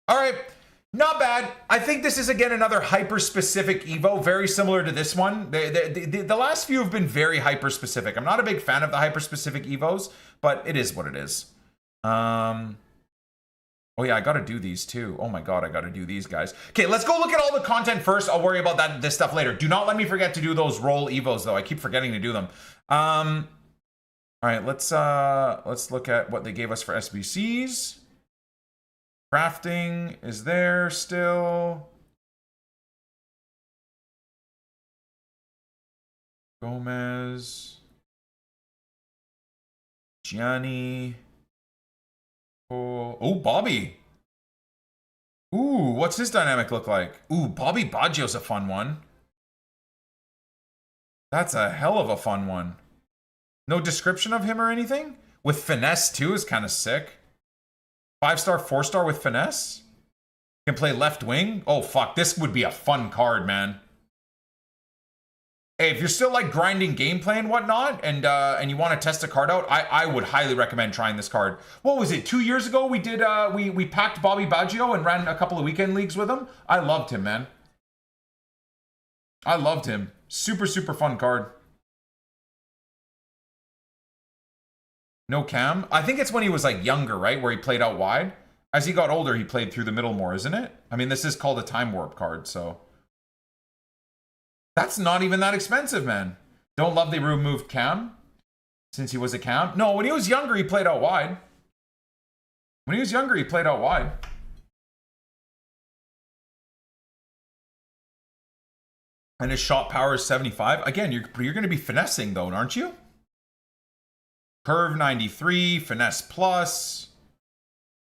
All right, not bad. I think this is again another hyper-specific Evo, very similar to this one. The last few have been very hyper-specific. I'm not a big fan of the hyper-specific Evos, but it is what it is. Oh yeah, I gotta do these too. Oh my god, I gotta do these guys. Okay, let's go look at all the content first. I'll worry about this stuff later. Do not let me forget to do those roll Evos though. I keep forgetting to do them. All right, let's look at what they gave us for SBCs. Crafting is there still. Gomez. Gianni. Oh, Bobby. Ooh, what's his dynamic look like? Ooh, Bobby Baggio's a fun one. That's a hell of a fun one. No description of him or anything? With finesse too is kind of sick. 5-star, 4-star with finesse? Can play left wing? Oh fuck, this would be a fun card, man. Hey, if you're still like grinding gameplay and whatnot, and you want to test a card out, I would highly recommend trying this card. What was it? 2 years ago we did we packed Bobby Baggio and ran a couple of weekend leagues with him. I loved him, man. I loved him. Super, super fun card. No cam? I think it's when he was like younger, right? Where he played out wide. As he got older, he played through the middle more, isn't it? I mean, this is called a time warp card, so. That's not even that expensive, man. Don't love they removed cam since he was a cam. No, when he was younger, he played out wide. When he was younger, he played out wide. And his shot power is 75. Again, you're going to be finessing though, aren't you? Curve 93, finesse plus.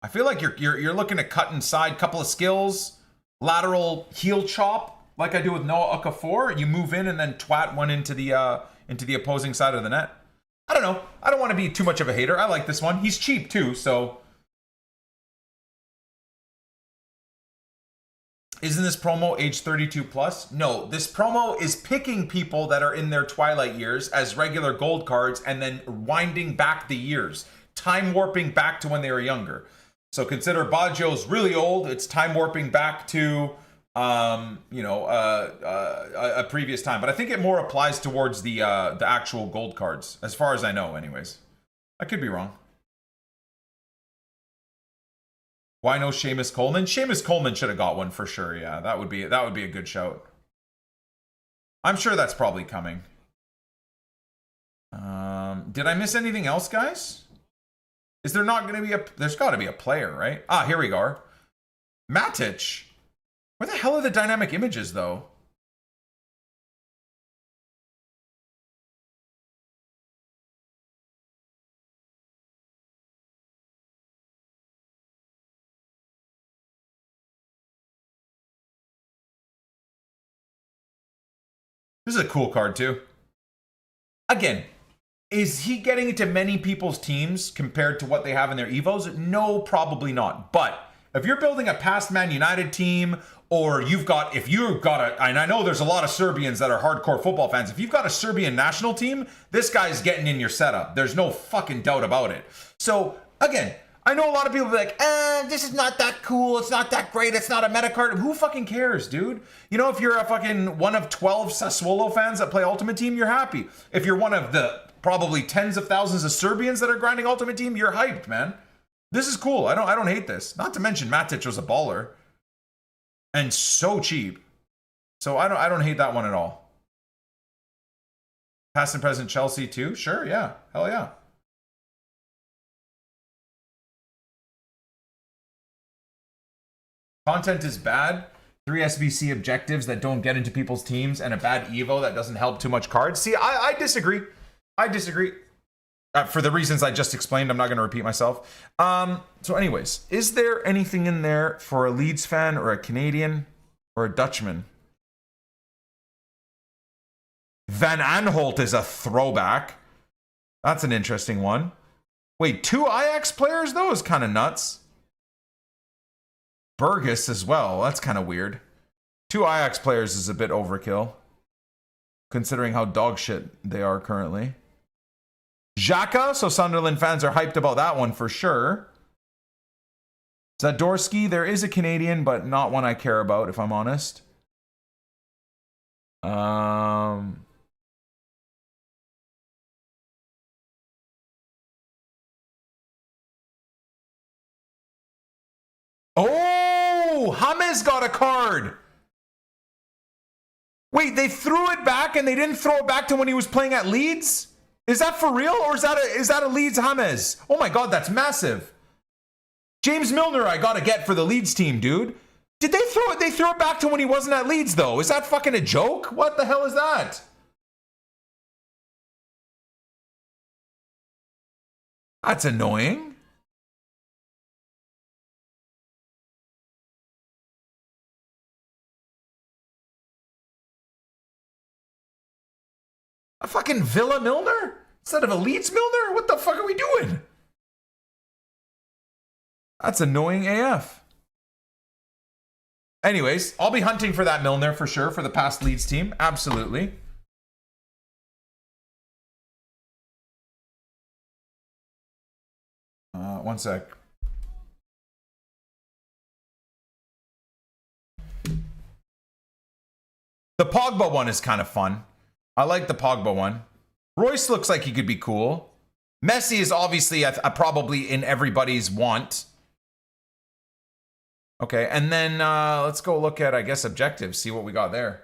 I feel like you're looking to cut inside, couple of skills, lateral heel chop. Like I do with Noah Okafor, you move in and then twat one into the opposing side of the net. I don't know. I don't want to be too much of a hater. I like this one. He's cheap too, so. Isn't this promo age 32 plus? No, this promo is picking people that are in their twilight years as regular gold cards and then winding back the years. Time warping back to when they were younger. So consider Baggio's really old. It's time warping back to a previous time, but I think it more applies towards the actual gold cards, as far as I know, anyways. I could be wrong. Why no Seamus Coleman? Seamus Coleman should have got one for sure. Yeah, that would be a good shout. I'm sure that's probably coming. Did I miss anything else, guys? Is there not going to be there's got to be a player, right? Ah, here we go. Matic. Where the hell are the dynamic images, though? This is a cool card, too. Again, is he getting into many people's teams compared to what they have in their Evos? No, probably not. But if you're building a past Man United team, or if you've got and I know there's a lot of Serbians that are hardcore football fans, if you've got a Serbian national team, this guy's getting in your setup. There's no fucking doubt about it. So, again, I know a lot of people be like, this is not that cool, it's not that great, it's not a meta card. Who fucking cares, dude? You know, if you're a fucking one of 12 Sassuolo fans that play Ultimate Team, you're happy. If you're one of the probably tens of thousands of Serbians that are grinding Ultimate Team, you're hyped, man. This is cool. I don't hate this. Not to mention Matic was a baller. And so cheap. So I don't hate that one at all. Past and present Chelsea too? Sure, yeah. Hell yeah. Content is bad. 3 SBC objectives that don't get into people's teams, and a bad Evo that doesn't help too much cards. See, I disagree. I disagree. For the reasons I just explained, I'm not going to repeat myself. So anyways, is there anything in there for a Leeds fan or a Canadian or a Dutchman? Van Aanholt is a throwback. That's an interesting one. Wait, 2 Ajax players, though, is kind of nuts. Burgess as well. That's kind of weird. 2 Ajax players is a bit overkill, considering how dog shit they are currently. Xhaka, so Sunderland fans are hyped about that one for sure. Zadorsky, there is a Canadian, but not one I care about, if I'm honest. Oh, James got a card. Wait, they threw it back and they didn't throw it back to when he was playing at Leeds? Is that for real, or is that a Leeds James? Oh my god, that's massive. James Milner I gotta get for the Leeds team, dude. Did they throw it? They threw it back to when he wasn't at Leeds, though. Is that fucking a joke? What the hell is that? That's annoying. fucking Villa Milner instead of a Leeds Milner? What the fuck are we doing? That's annoying AF. Anyways, I'll be hunting for that Milner for sure for the past Leeds team. Absolutely. One sec. The Pogba one is kind of fun. I like the Pogba one. Royce looks like he could be cool. Messi is obviously probably in everybody's want. Okay, and then let's go look at, I guess, objectives, see what we got there.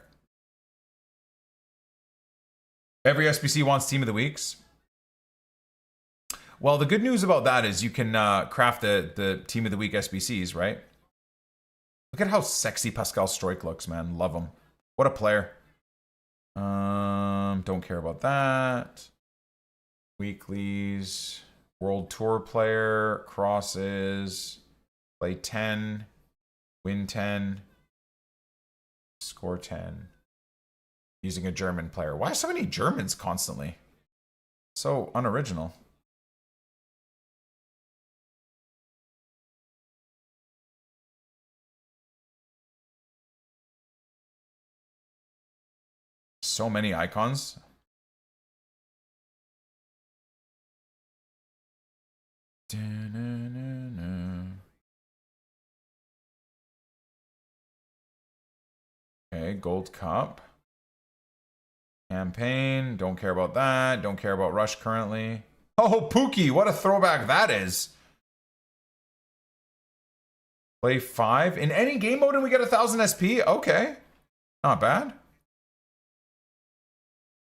Every SBC wants Team of the Weeks. Well, the good news about that is you can craft the Team of the Week SBCs, right? Look at how sexy Pascal Stroik looks, man. Love him. What a player. Don't care about that. Weeklies. World Tour player. Crosses. Play 10. Win 10. Score 10. Using a German player. Why so many Germans constantly? So unoriginal. So many icons. Okay, Gold Cup. Campaign. Don't care about that. Don't care about Rush currently. Oh, Pookie. What a throwback that is. Play 5. In any game mode and we get 1,000 SP? Okay. Not bad.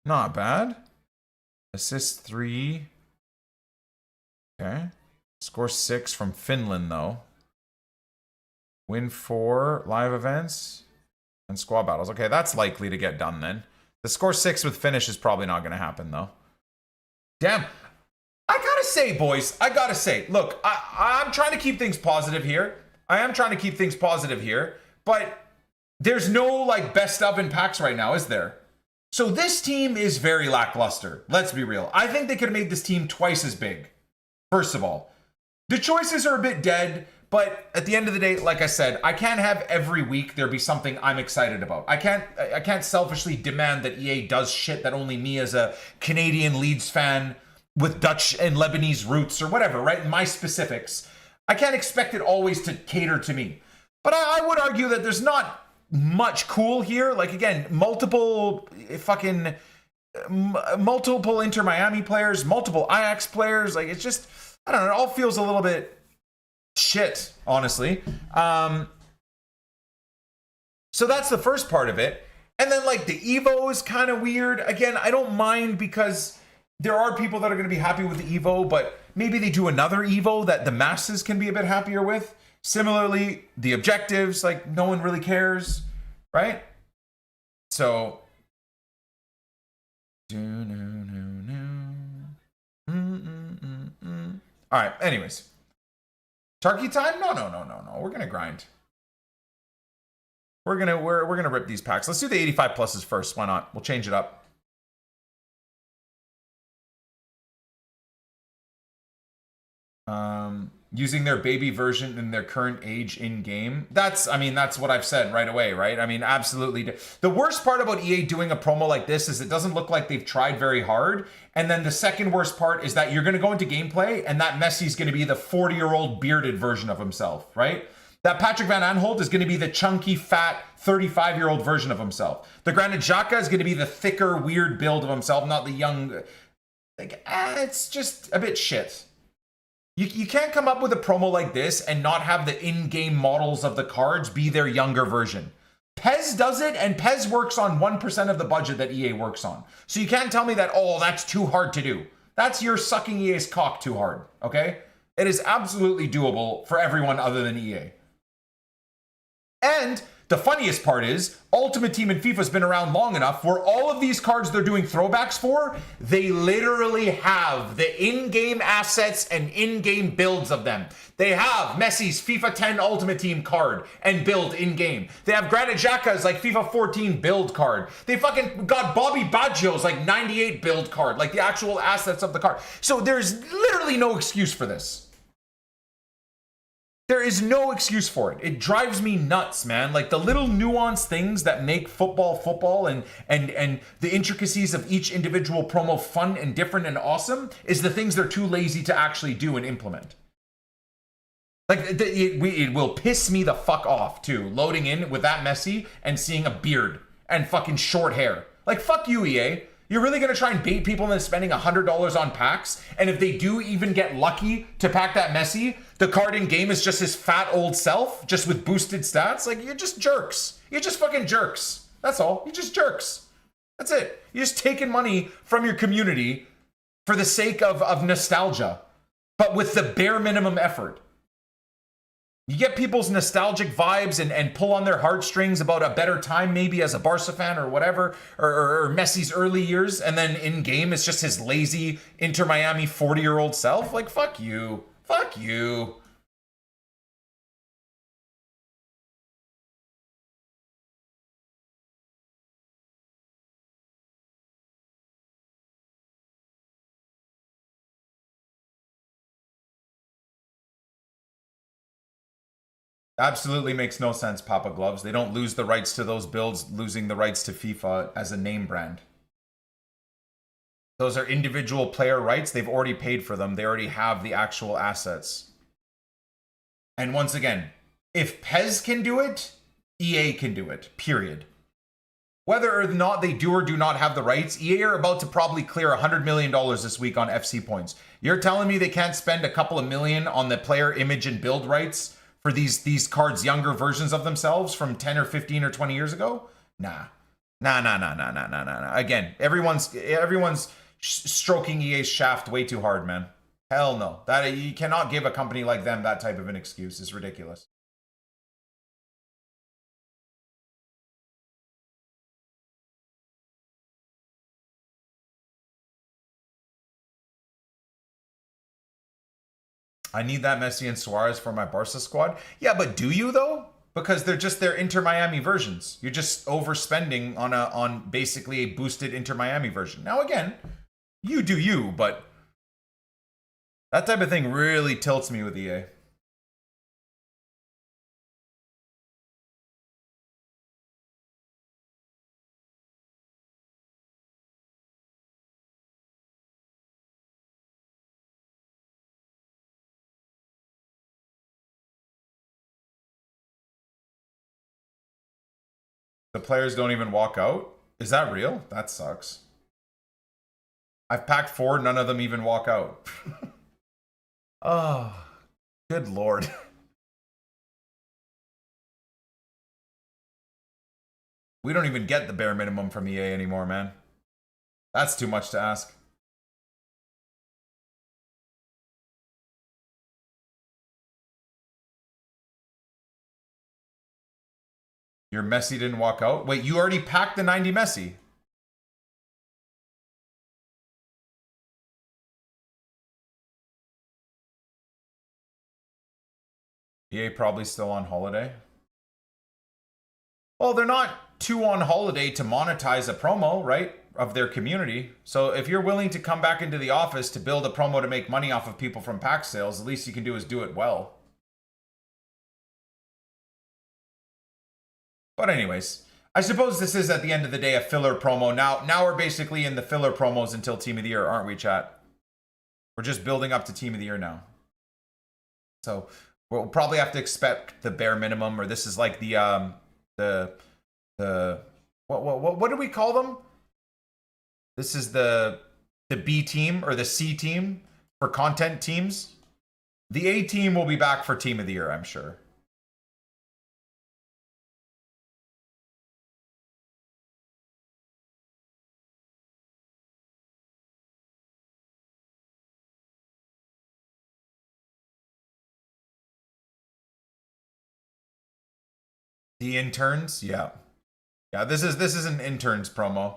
Not bad. Assist 3. Okay. Score 6 from Finland, though. Win 4. Live events. And squad battles. Okay, that's likely to get done then. The score 6 with finish is probably not going to happen, though. Damn. I gotta say, boys. I gotta say. Look, I'm trying to keep things positive here. I am trying to keep things positive here. But there's no, like, best of in packs right now, is there? So this team is very lackluster. Let's be real. I think they could have made this team twice as big. First of all, the choices are a bit dead, but at the end of the day, like I said, I can't have every week there be something I'm excited about. I can't selfishly demand that EA does shit that only me as a Canadian Leeds fan with Dutch and Lebanese roots or whatever, right? My specifics. I can't expect it always to cater to me. But I would argue that there's not much cool here. Like, again, multiple Inter Miami players, multiple Ajax players. Like, it's just, I don't know, it all feels a little bit shit, honestly. So that's the first part of it. And then, like, the Evo is kind of weird. Again, I don't mind because there are people that are going to be happy with the Evo, but maybe they do another Evo that the masses can be a bit happier with. Similarly, the objectives, like, no one really cares, right? So, all right, anyways. Turkey time? No. We're gonna grind. We're gonna rip these packs. Let's do the 85 pluses first. Why not? We'll change it up. Using their baby version in their current age in game. That's what I've said right away, right? I mean, absolutely. The worst part about EA doing a promo like this is it doesn't look like they've tried very hard. And then the second worst part is that you're going to go into gameplay and that Messi's going to be the 40-year-old bearded version of himself, right? That Patrick Van Aanholt is going to be the chunky, fat, 35-year-old version of himself. The Granit Xhaka is going to be the thicker, weird build of himself, not the young. Like, it's just a bit shit. You can't come up with a promo like this and not have the in-game models of the cards be their younger version. PES does it, and PES works on 1% of the budget that EA works on. So you can't tell me that, oh, that's too hard to do. That's your sucking EA's cock too hard, okay? It is absolutely doable for everyone other than EA. And The funniest part is Ultimate Team in FIFA's been around long enough where all of these cards they're doing throwbacks for, they literally have the in-game assets and in-game builds of them. They have Messi's FIFA 10 Ultimate Team card and build in-game. They have Granit Xhaka's like FIFA 14 build card. They fucking got Bobby Baggio's like 98 build card, like the actual assets of the card. So there's literally no excuse for this. There is no excuse for it. It drives me nuts, man. Like the little nuanced things that make football and the intricacies of each individual promo fun and different and awesome is the things they're too lazy to actually do and implement. Like it will piss me the fuck off too, loading in with that Messi and seeing a beard and fucking short hair. Like fuck you, EA. You're really gonna try and bait people into spending $100 on packs, and if they do even get lucky to pack that Messi, the card in game is just his fat old self, just with boosted stats? Like, you're just jerks. You're just fucking jerks. That's all. You're just jerks. That's it. You're just taking money from your community for the sake of nostalgia, but with the bare minimum effort. You get people's nostalgic vibes and pull on their heartstrings about a better time maybe as a Barca fan or whatever, or Messi's early years, and then in game it's just his lazy Inter Miami 40-year-old self. Like, fuck you. Fuck you. Absolutely makes no sense, Papa Gloves. They don't lose the rights to those builds, losing the rights to FIFA as a name brand. Those are individual player rights. They've already paid for them. They already have the actual assets. And once again, if PES can do it, EA can do it, period. Whether or not they do or do not have the rights, EA are about to probably clear $100 million this week on FC points. You're telling me they can't spend a couple of million on the player image and build rights for these cards' younger versions of themselves from 10 or 15 or 20 years ago? Nah. Nah. Again, everyone's stroking EA's shaft way too hard, man. Hell no. That you cannot give a company like them that type of an excuse. It's ridiculous. I need that Messi and Suarez for my Barca squad. Yeah, but do you though? Because they're just their Inter Miami versions. You're just overspending on basically a boosted Inter Miami version. Now again, you do you, but that type of thing really tilts me with EA. The players don't even walk out? Is that real? That sucks. I've packed 4, none of them even walk out. Oh, good lord. We don't even get the bare minimum from EA anymore, man. That's too much to ask. Your Messi didn't walk out? Wait, you already packed the 90 Messi? EA probably still on holiday. Well, they're not too on holiday to monetize a promo, right? Of their community. So if you're willing to come back into the office to build a promo to make money off of people from pack sales, the least you can do is do it well. But anyways, I suppose this is at the end of the day a filler promo. Now we're basically in the filler promos until Team of the Year, aren't we, chat? We're just building up to Team of the Year now. So we'll probably have to expect the bare minimum, or this is like the what do we call them? This is the B team or the C team for content teams. The A team will be back for Team of the Year, I'm sure. The interns, yeah. Yeah, this is an interns promo.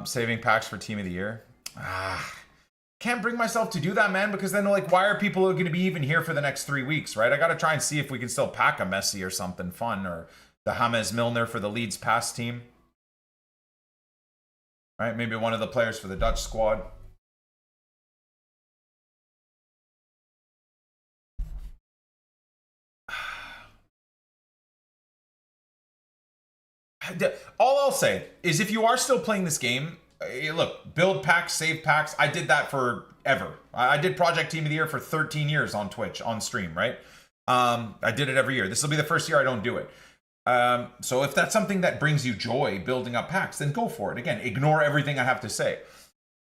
Saving packs for team of the year. Can't bring myself to do that, man, because then like, why are people going to be even here for the next 3 weeks, right? I got to try and see if we can still pack a Messi or something fun, or the James Milner for the Leeds pass team. Right, maybe one of the players for the Dutch squad. All I'll say is if you are still playing this game, look, build packs, save packs. I did that forever. I did Project Team of the Year for 13 years on Twitch, on stream, right? I did it every year. This will be the first year I don't do it. So if that's something that brings you joy, building up packs, then go for it. Again, ignore everything I have to say.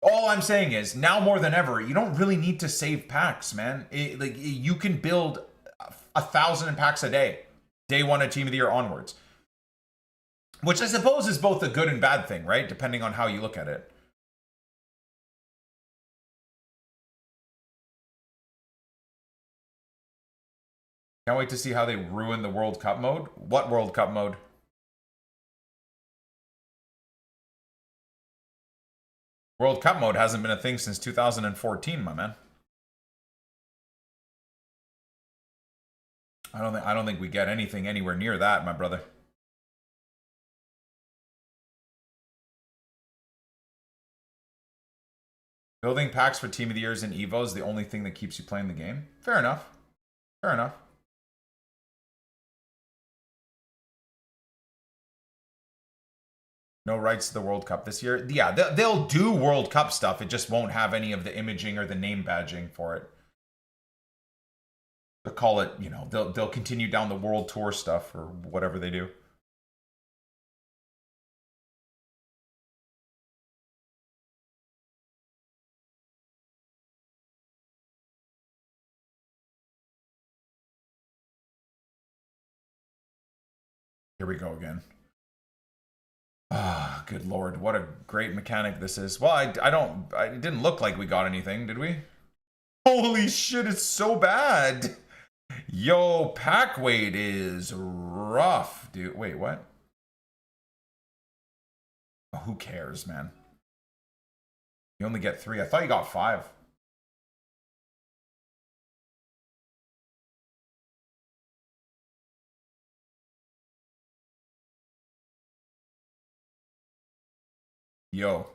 All I'm saying is, now more than ever, you don't really need to save packs, man. Like, you can build 1,000 packs a day, day one of Team of the Year onwards. Which I suppose is both a good and bad thing, right? Depending on how you look at it. Can't wait to see how they ruin the World Cup mode. What World Cup mode? World Cup mode hasn't been a thing since 2014, my man. I don't think we get anything anywhere near that, my brother. Building packs for Team of the Years and Evo is the only thing that keeps you playing the game. Fair enough. Fair enough. No rights to the World Cup this year. Yeah, they'll do World Cup stuff. It just won't have any of the imaging or the name badging for it. They'll call it, you know, they'll continue down the World Tour stuff or whatever they do. Here we go again. Ah, good lord, what a great mechanic this is. Well, it didn't look like we got anything, did we? Holy shit, it's so bad. Yo, pack weight is rough, dude. Wait, what? Oh, who cares, man? You only get 3. I thought you got 5. Yo.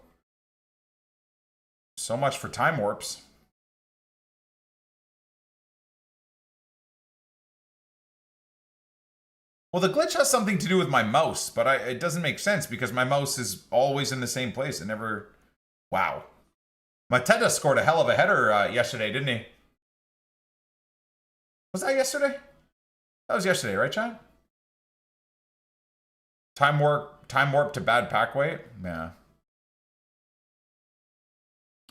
So much for time warps. Well, the glitch has something to do with my mouse, but it doesn't make sense because my mouse is always in the same place. It never... Wow. Mateta scored a hell of a header yesterday, didn't he? Was that yesterday? That was yesterday, right, Chad? Time warp to bad pack weight? Yeah.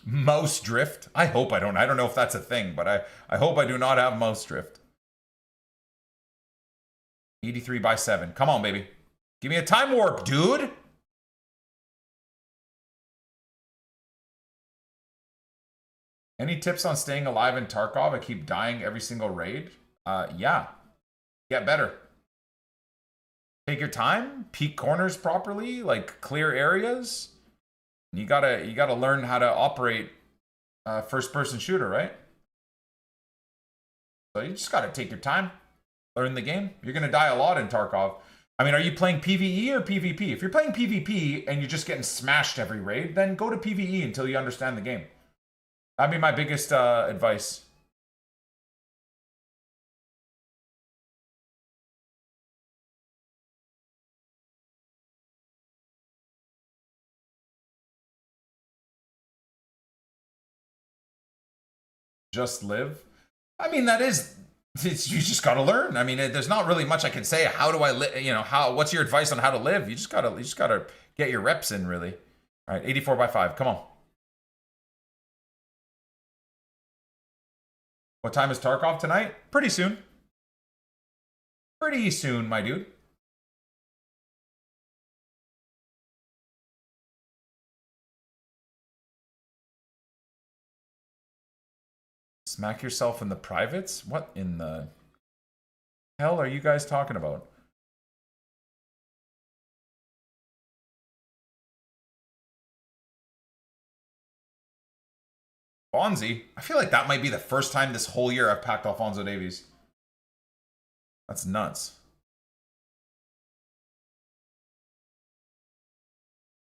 Mouse drift? I hope I don't. I don't know if that's a thing, but I hope I do not have mouse drift. 83 by 7. Come on, baby. Give me a time warp, dude. Any tips on staying alive in Tarkov? I keep dying every single raid. Yeah. Get better. Take your time. Peek corners properly. Like, clear areas. You gotta learn how to operate first-person shooter, right? So you just gotta take your time. Learn the game. You're gonna die a lot in Tarkov. I mean, are you playing PvE or PvP? If you're playing PvP and you're just getting smashed every raid, then go to PvE until you understand the game. That'd be my biggest advice. Just live. I mean, you just gotta learn. I mean, there's not really much I can say. How do I live? You know, what's your advice on how to live? You just gotta get your reps in, really. All right, 84 by 5. Come on. What time is Tarkov tonight? Pretty soon. Pretty soon, my dude. Smack yourself in the privates? What in the hell are you guys talking about? Fonzie? I feel like that might be the first time this whole year I've packed Alphonso Davies. That's nuts.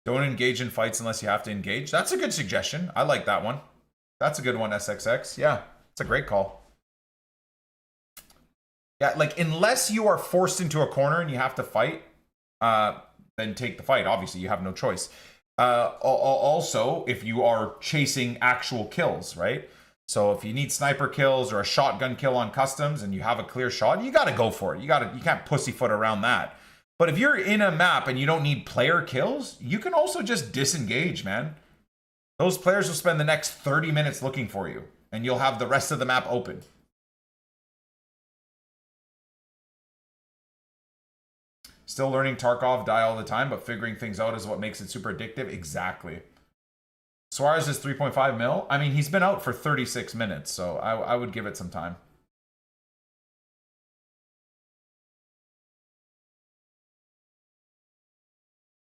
Don't engage in fights unless you have to engage. That's a good suggestion. I like that one. That's a good one, SXX. Yeah, it's a great call. Yeah, like, unless you are forced into a corner and you have to fight, then take the fight. Obviously, you have no choice. Also, if you are chasing actual kills, right? So if you need sniper kills or a shotgun kill on customs and you have a clear shot, you got to go for it. You can't pussyfoot around that. But if you're in a map and you don't need player kills, you can also just disengage, man. Those players will spend the next 30 minutes looking for you, and you'll have the rest of the map open. Still learning Tarkov, die all the time, but figuring things out is what makes it super addictive. Exactly. Suarez is 3.5 mil. I mean, he's been out for 36 minutes, so I would give it some time.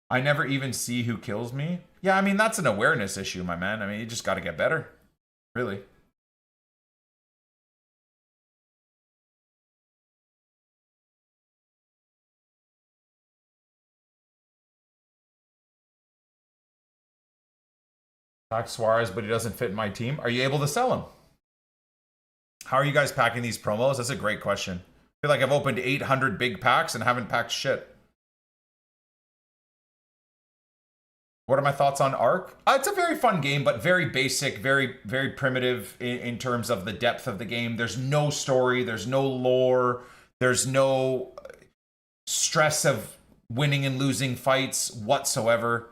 I never even see who kills me. Yeah, I mean, that's an awareness issue, my man. I mean, you just got to get better. Really. Pack Suarez, but he doesn't fit in my team. Are you able to sell him? How are you guys packing these promos? That's a great question. I feel like I've opened 800 big packs and haven't packed shit. What are my thoughts on Ark? It's a very fun game, but very basic, very, very primitive in terms of the depth of the game. There's no story. There's no lore. There's no stress of winning and losing fights whatsoever.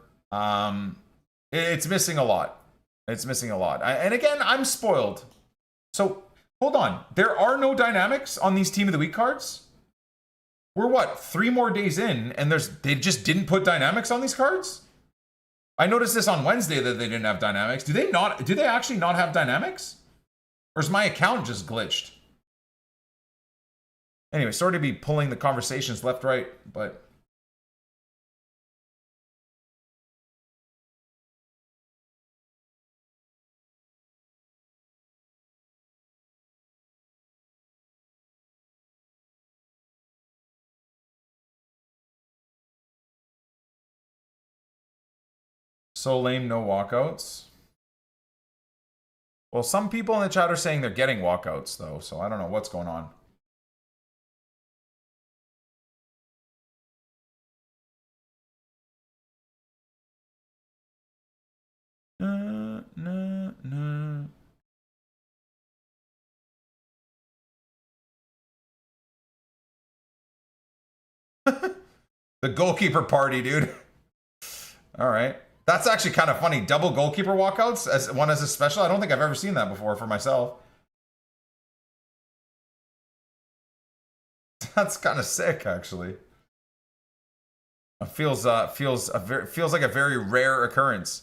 It's missing a lot. It's missing a lot. And again, I'm spoiled. So, hold on. There are no dynamics on these Team of the Week cards? We're what, 3 more days in, and they just didn't put dynamics on these cards? I noticed this on Wednesday that they didn't have dynamics. Do they actually not have dynamics? Or is my account just glitched? Anyway, sorry to be pulling the conversations left, right, but... So lame, no walkouts. Well, some people in the chat are saying they're getting walkouts, though, so I don't know what's going on. The goalkeeper party, dude. All right. That's actually kind of funny. Double goalkeeper walkouts as one as a special. I don't think I've ever seen that before for myself. That's kind of sick, actually. It feels like a very rare occurrence.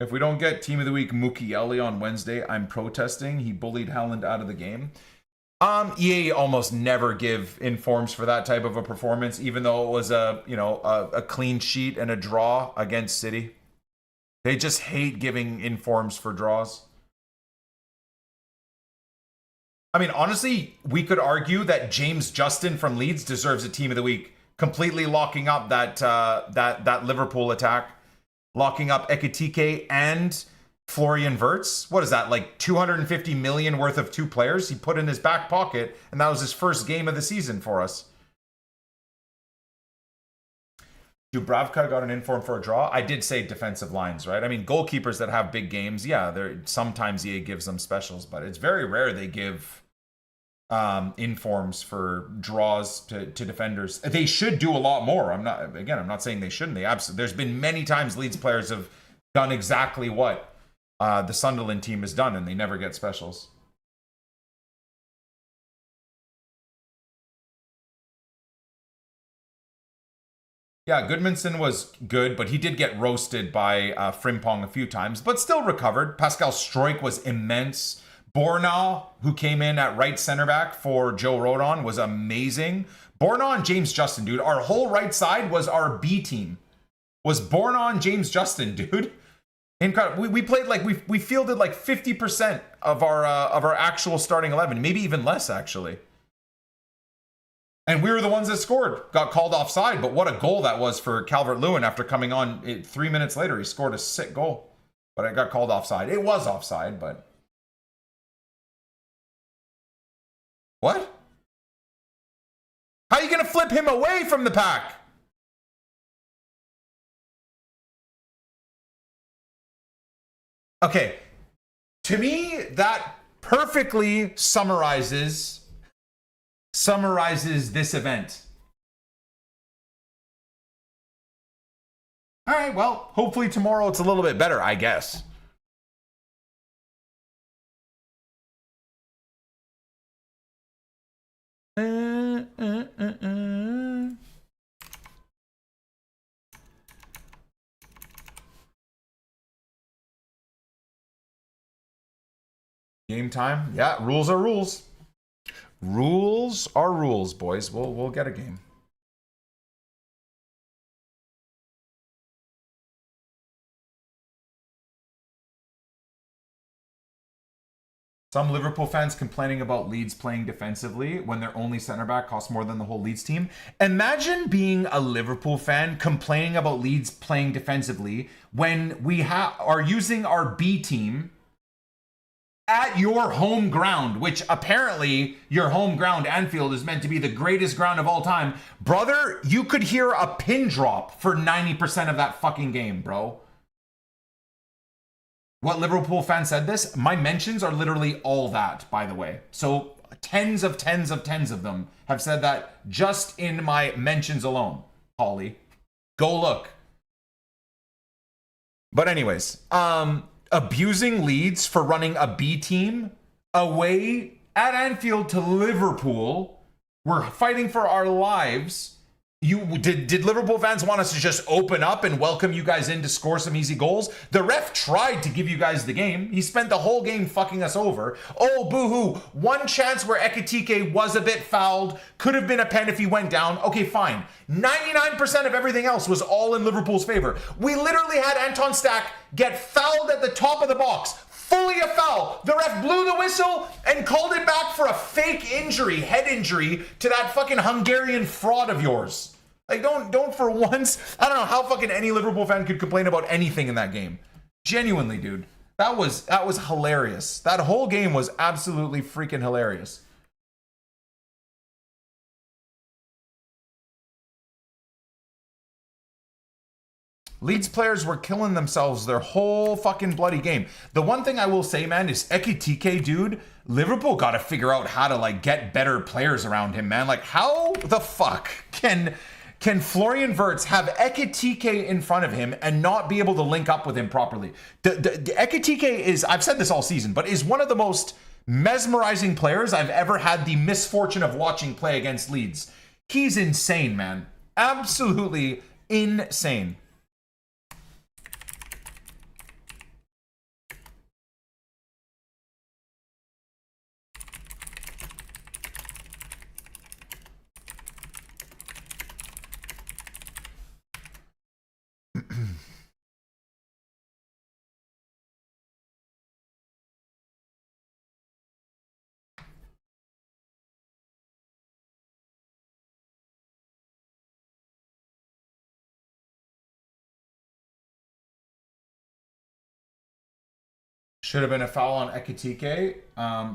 If we don't get Team of the Week Mukiele on Wednesday, I'm protesting. He bullied Haaland out of the game. EA almost never give informs for that type of a performance, even though it was a clean sheet and a draw against City. They just hate giving informs for draws. I mean, honestly, we could argue that James Justin from Leeds deserves a Team of the Week, completely locking up that Liverpool attack. Locking up Ekitike and Florian Wirtz. What is that, like 250 million worth of 2 players he put in his back pocket, and that was his first game of the season for us. Dubravka got an inform for a draw. I did say defensive lines, right? I mean, goalkeepers that have big games, yeah, sometimes EA gives them specials, but it's very rare they give informs for draws to defenders. They should do a lot more. I'm not saying they shouldn't. There's been many times Leeds players have done exactly what the Sunderland team has done, and they never get specials. Yeah, Goodmanson was good, but he did get roasted by Frimpong a few times, but still recovered. Pascal Stroik was immense. Borna, who came in at right center back for Joe Rodon, was amazing. Borna and James Justin, dude. Our whole right side was our B team. Was Borna and James Justin, dude. Incredible. We played like we fielded like 50% of our actual starting 11, maybe even less actually. And we were the ones that scored. Got called offside, but what a goal that was for Calvert-Lewin after coming on 3 minutes later. He scored a sick goal, but it got called offside. It was offside, but... What? How are you going to flip him away from the pack? Okay. To me, that perfectly summarizes this event. All right, well, hopefully tomorrow it's a little bit better, I guess. Game time. Yeah, rules are rules. Rules are rules, boys. We'll get a game. Some Liverpool fans complaining about Leeds playing defensively when their only center back costs more than the whole Leeds team. Imagine being a Liverpool fan complaining about Leeds playing defensively when we are using our B team at your home ground, which apparently your home ground, Anfield, is meant to be the greatest ground of all time. Brother, you could hear a pin drop for 90% of that fucking game, bro. What Liverpool fan said this? My mentions are literally all that, by the way. So tens of them have said that just in my mentions alone. Holly, go look. But anyways, abusing Leeds for running a B team away at Anfield to Liverpool. We're fighting for our lives. Did Liverpool fans want us to just open up and welcome you guys in to score some easy goals? The ref tried to give you guys the game. He spent the whole game fucking us over. Oh, boo-hoo. One chance where Ekitike was a bit fouled. Could have been a pen if he went down. Okay, fine. 99% of everything else was all in Liverpool's favor. We literally had Anton Stack get fouled at the top of the box. Fully a foul. The ref blew the whistle and called it back for a fake injury, head injury, to that fucking Hungarian fraud of yours. Like, don't for once. I don't know how fucking any Liverpool fan could complain about anything in that game. Genuinely, dude. That was hilarious. That whole game was absolutely freaking hilarious. Leeds players were killing themselves their whole fucking bloody game. The one thing I will say, man, is Ekitike, dude, Liverpool got to figure out how to, like, get better players around him, man. Like, how the fuck can Florian Wirtz have Ekitike in front of him and not be able to link up with him properly? Ekitike is, I've said this all season, but is one of the most mesmerizing players I've ever had the misfortune of watching play against Leeds. He's insane, man. Absolutely insane. Should have been a foul on Ekitike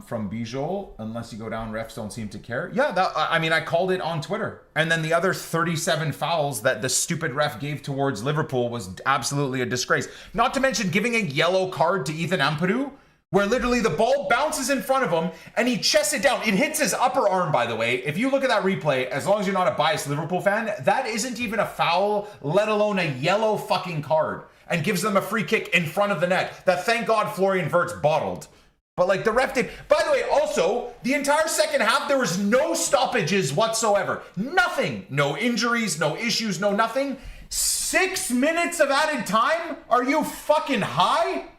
from Bijol. Unless you go down, refs don't seem to care. Yeah, I mean, I called it on Twitter. And then the other 37 fouls that the stupid ref gave towards Liverpool was absolutely a disgrace. Not to mention giving a yellow card to Ethan Ampadu where literally the ball bounces in front of him and he chests it down. It hits his upper arm, by the way. If you look at that replay, as long as you're not a biased Liverpool fan, that isn't even a foul, let alone a yellow fucking card, and gives them a free kick in front of the net that, thank God, Florian Wirtz bottled. But like the ref did. By the way, also, the entire second half, there was no stoppages whatsoever. Nothing. No injuries, no issues, no nothing. 6 minutes of added time? Are you fucking high?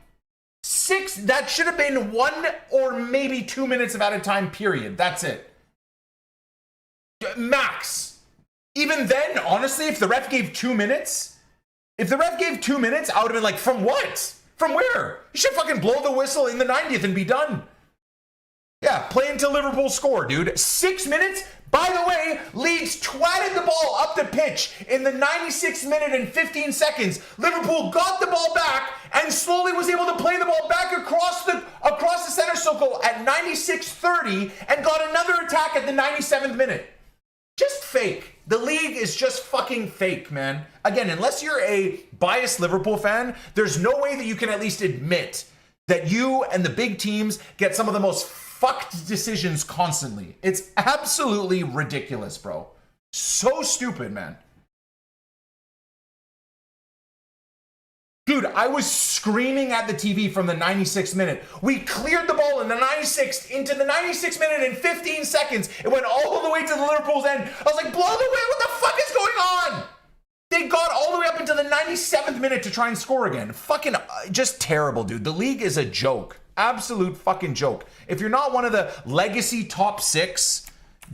That should have been 1 or maybe 2 minutes of added time, period. That's it. Max. Even then, honestly, if the ref gave 2 minutes, I would have been like, from what? From where? You should fucking blow the whistle in the 90th and be done. Yeah, play until Liverpool score, dude. 6 minutes? By the way, Leeds twatted the ball up the pitch in the 96th minute and 15 seconds. Liverpool got the ball back and slowly was able to play the ball back across the center circle at 96:30 and got another attack at the 97th minute. Just fake. The league is just fucking fake, man. Again, unless you're a biased Liverpool fan, there's no way that you can at least admit that you and the big teams get some of the most fucked decisions constantly. It's absolutely ridiculous, bro. So stupid, man. Dude, I was screaming at the TV from the 96th minute. We cleared the ball in the 96th into the 96th minute in 15 seconds. It went all the way to the Liverpool's end. I was like, blow the way, what the fuck is going on? They got all the way up into the 97th minute to try and score again. Fucking just terrible, dude. The league is a joke. Absolute fucking joke. If you're not one of the legacy top 6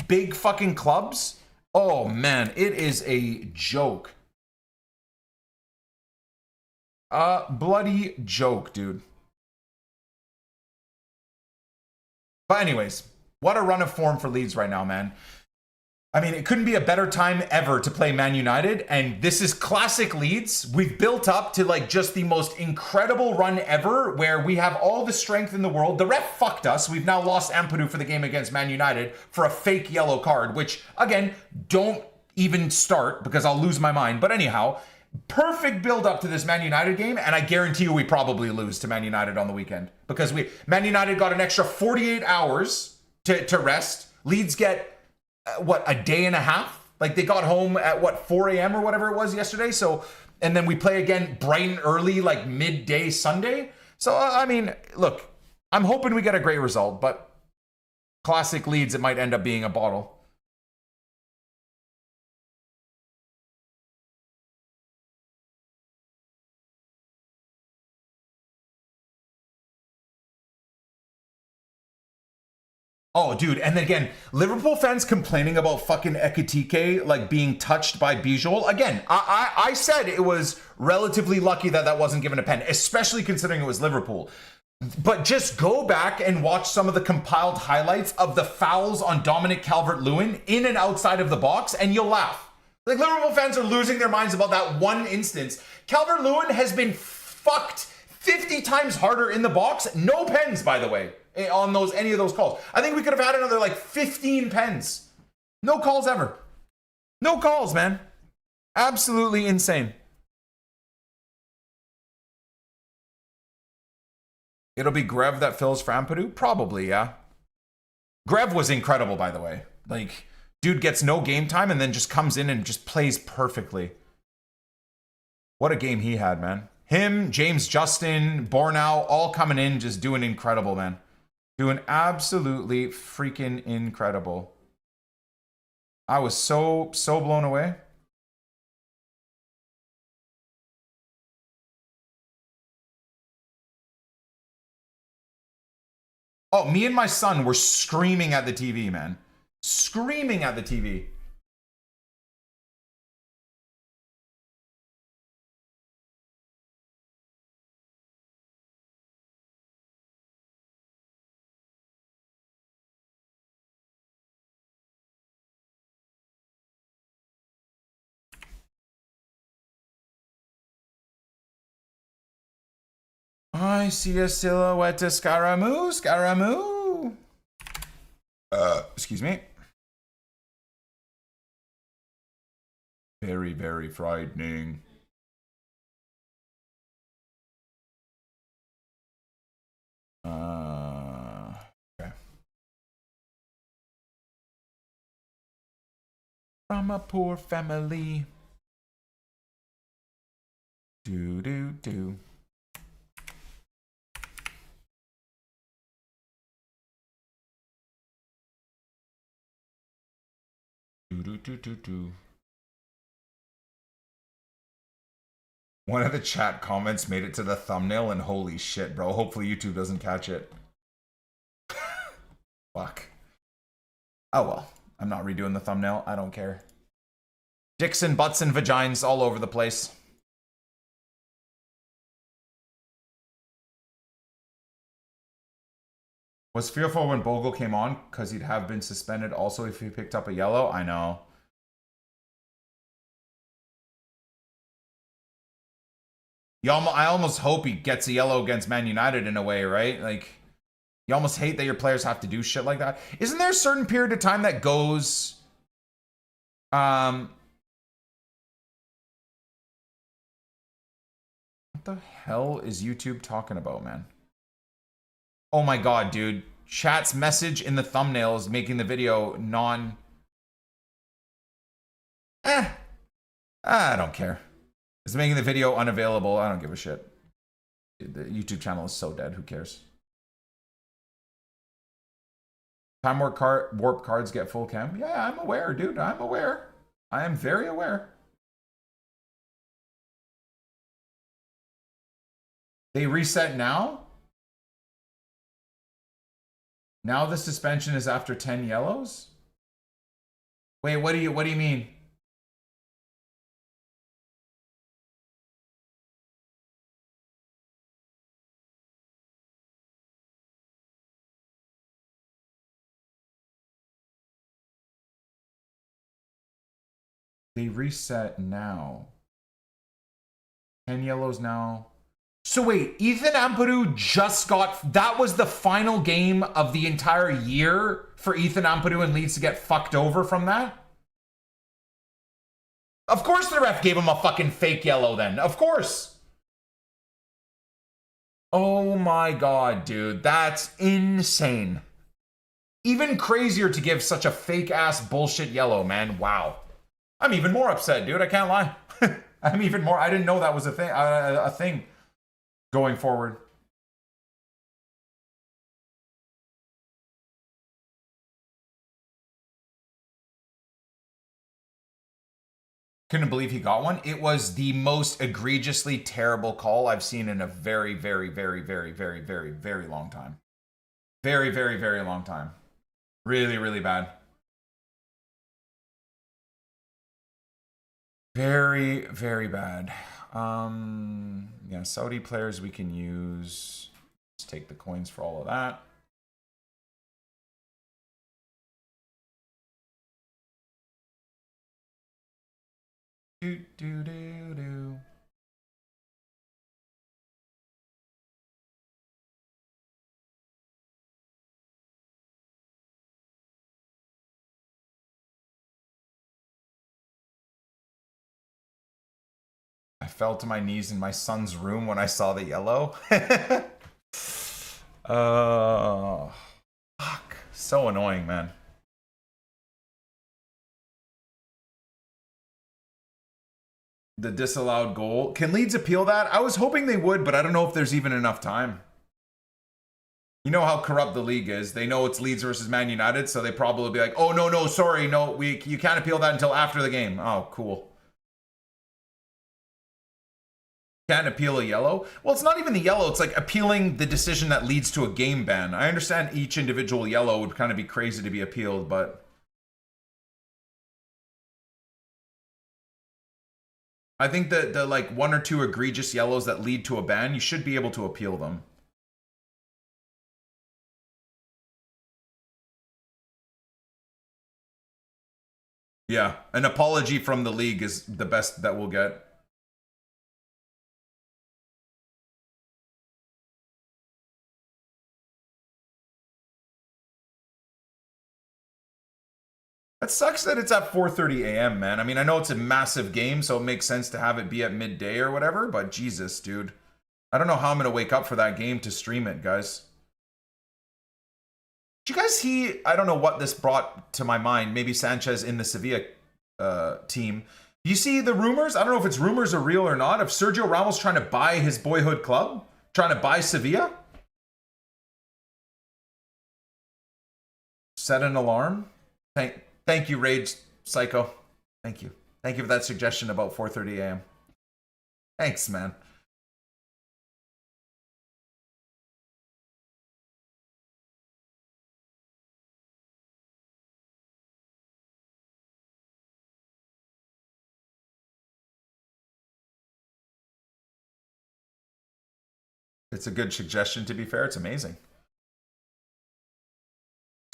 big fucking clubs, oh man, it is a joke. Bloody joke, dude. But anyways, what a run of form for Leeds right now, man. I mean, it couldn't be a better time ever to play Man United, and this is classic Leeds. We've built up to like just the most incredible run ever, where we have all the strength in the world. The ref fucked us. We've now lost Ampadu for the game against Man United for a fake yellow card, which, again, don't even start because I'll lose my mind. But anyhow, perfect build up to this Man United game, and I guarantee you we probably lose to Man United on the weekend because Man United got an extra 48 hours to rest. Leeds get a day and a half? Like they got home at 4 a.m. or whatever it was yesterday. So, and then we play again bright and early, like midday Sunday. So, I mean, look, I'm hoping we get a great result, but classic Leeds, it might end up being a bottle. Oh, dude. And then again, Liverpool fans complaining about fucking Ekitike like being touched by Bijol. Again, I said it was relatively lucky that wasn't given a pen, especially considering it was Liverpool. But just go back and watch some of the compiled highlights of the fouls on Dominic Calvert-Lewin in and outside of the box, and you'll laugh. Like, Liverpool fans are losing their minds about that one instance. Calvert-Lewin has been fucked 50 times harder in the box. No pens, by the way, on any of those calls. I think we could have had another like 15 pens. No calls ever. No calls, man. Absolutely insane. It'll be Grev that fills for Ampadu? Probably, yeah. Grev was incredible, by the way. Like, dude gets no game time and then just comes in and just plays perfectly. What a game he had, man. Him, James Justin, Bornau, all coming in, just doing incredible, man. Doing absolutely freaking incredible. I was so blown away. Oh, me and my son were screaming at the TV, man. Screaming at the TV. I see a silhouette of Scaramouche, Scaramouche. Excuse me. Very, very frightening. from a poor family. Do do do. Do do do do do. One of the chat comments made it to the thumbnail, and holy shit, bro. Hopefully YouTube doesn't catch it. Fuck. Oh well. I'm not redoing the thumbnail. I don't care. Dicks and butts and vagines all over the place. Was fearful when Bogle came on because he'd have been suspended also if he picked up a yellow. I know. I almost hope he gets a yellow against Man United in a way, right? Like, you almost hate that your players have to do shit like that. Isn't there a certain period of time that goes... What the hell is YouTube talking about, man? Oh my god, dude. Chat's message in the thumbnail is making the video non... I don't care. It's making the video unavailable. I don't give a shit. The YouTube channel is so dead. Who cares? Time warp cards get full cam. Yeah, I'm aware, dude. I'm aware. I am very aware. They reset now? Now the suspension is after 10 yellows? Wait, what do you mean? They reset now. 10 yellows now. So wait, Ethan Ampadu just got... That was the final game of the entire year for Ethan Ampadu and Leeds to get fucked over from that? Of course the ref gave him a fucking fake yellow then. Of course. Oh my god, dude. That's insane. Even crazier to give such a fake-ass bullshit yellow, man. Wow. I'm even more upset, dude. I can't lie. I'm even more... I didn't know that was a thing going forward. Couldn't believe he got one. It was the most egregiously terrible call I've seen in a very, very, very, very, very, very, very long time. Very, very, very long time. Really, really bad. Very, very bad. Yeah, Saudi players we can use. Let's take the coins for all of that. Do, do, do, do. I fell to my knees in my son's room when I saw the yellow. Fuck. So annoying, man. The disallowed goal. Can Leeds appeal that? I was hoping they would, but I don't know if there's even enough time. You know how corrupt the league is. They know it's Leeds versus Man United, so they probably be like, oh, no, sorry, no, you can't appeal that until after the game. Oh, cool. Can't appeal a yellow? Well, it's not even the yellow. It's like appealing the decision that leads to a game ban. I understand each individual yellow would kind of be crazy to be appealed, but... I think that the like 1 or 2 egregious yellows that lead to a ban, you should be able to appeal them. Yeah, an apology from the league is the best that we'll get. It sucks that it's at 4:30 a.m., man. I mean, I know it's a massive game, so it makes sense to have it be at midday or whatever, but Jesus, dude. I don't know how I'm going to wake up for that game to stream it, guys. Did you guys see, I don't know what this brought to my mind, maybe Sanchez in the Sevilla team. You see the rumors? I don't know if it's rumors or real or not, of Sergio Ramos trying to buy his boyhood club, trying to buy Sevilla. Set an alarm. Thank you, Rage Psycho. Thank you. Thank you for that suggestion about 4:30 a.m. Thanks, man. It's a good suggestion, to be fair. It's amazing.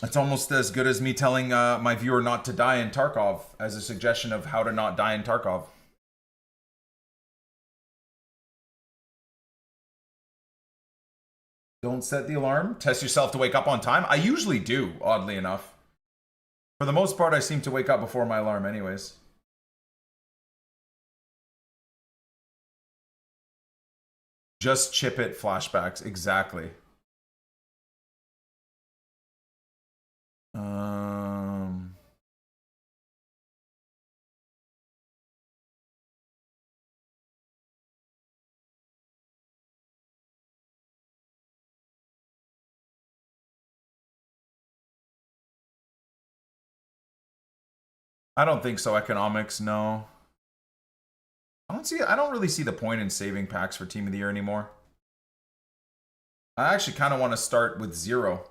It's almost as good as me telling my viewer not to die in Tarkov as a suggestion of how to not die in Tarkov. Don't set the alarm. Test yourself to wake up on time. I usually do, oddly enough. For the most part, I seem to wake up before my alarm anyways. Just chip it flashbacks. Exactly. I don't think so. Economics, no. I don't really see the point in saving packs for Team of the Year anymore. I actually kind of want to start with 0.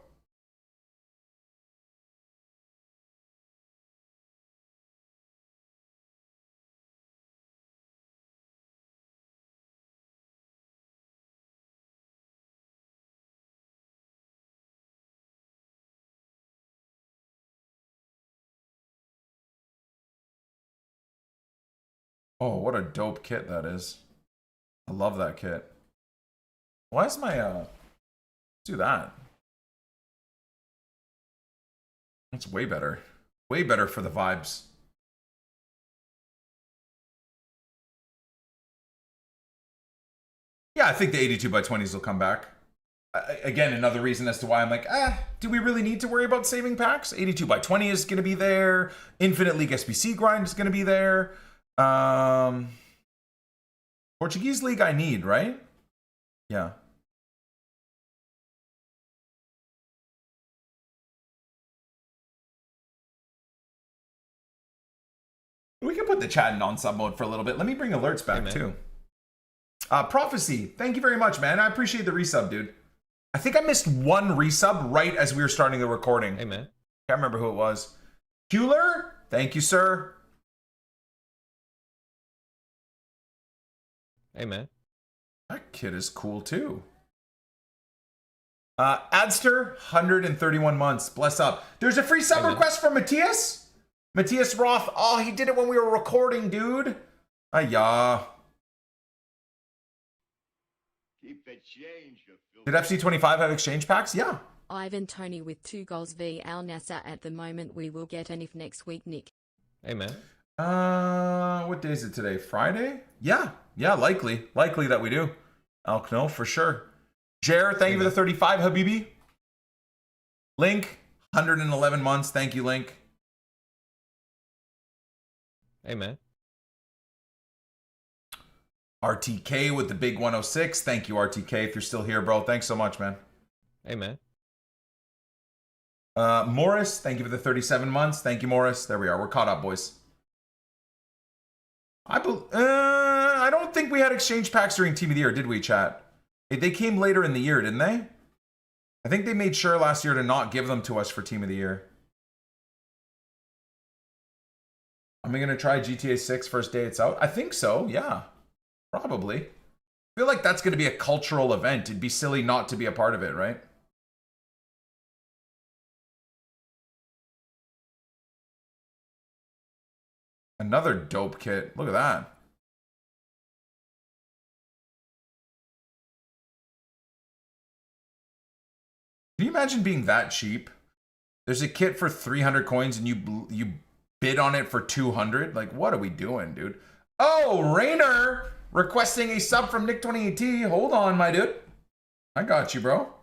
Oh, what a dope kit that is. I love that kit. Why is my, let's do that. That's way better. Way better for the vibes. Yeah, I think the 82x20s will come back. Again, another reason as to why I'm like, do we really need to worry about saving packs? 82x20 is going to be there. Infinite League SBC grind is going to be there. Portuguese League I need, right? Yeah. We can put the chat in non-sub mode for a little bit. Let me bring alerts back too. Prophecy, thank you very much, man. I appreciate the resub, dude. I think I missed one resub right as we were starting the recording. Hey, man. Can't remember who it was. Hewler, thank you, sir. Hey, man. That kid is cool too. Adster, 131 months. Bless up. There's a free sub request from Matthias. Matthias Roth. Oh, he did it when we were recording, dude. Ayah. Keep the change, you Did FC25 have exchange packs? Yeah. Ivan Tony with 2 goals v Al Nassr at the moment. We will get an if next week, Nick. Hey, man. What day is it today? Friday? Yeah. Yeah, likely. Likely that we do. Al Kno, for sure. Jer, thank you for the 35, Habibi. Link, 111 months. Thank you, Link. Hey, man. RTK with the big 106. Thank you, RTK, if you're still here, bro. Thanks so much, man. Hey, man. Morris, thank you for the 37 months. Thank you, Morris. There we are. We're caught up, boys. I don't think we had exchange packs during Team of the Year, did we, chat? They came later in the year, didn't they? I think they made sure last year to not give them to us for Team of the Year. Am I going to try GTA 6 first day it's out? I think so, yeah. Probably. I feel like that's going to be a cultural event. It'd be silly not to be a part of it, right? Another dope kit. Look at that. Can you imagine being that cheap? There's a kit for 300 coins and you bid on it for 200? Like, what are we doing, dude? Oh, Rainer requesting a sub from NICK28T. Hold on, my dude. I got you, bro.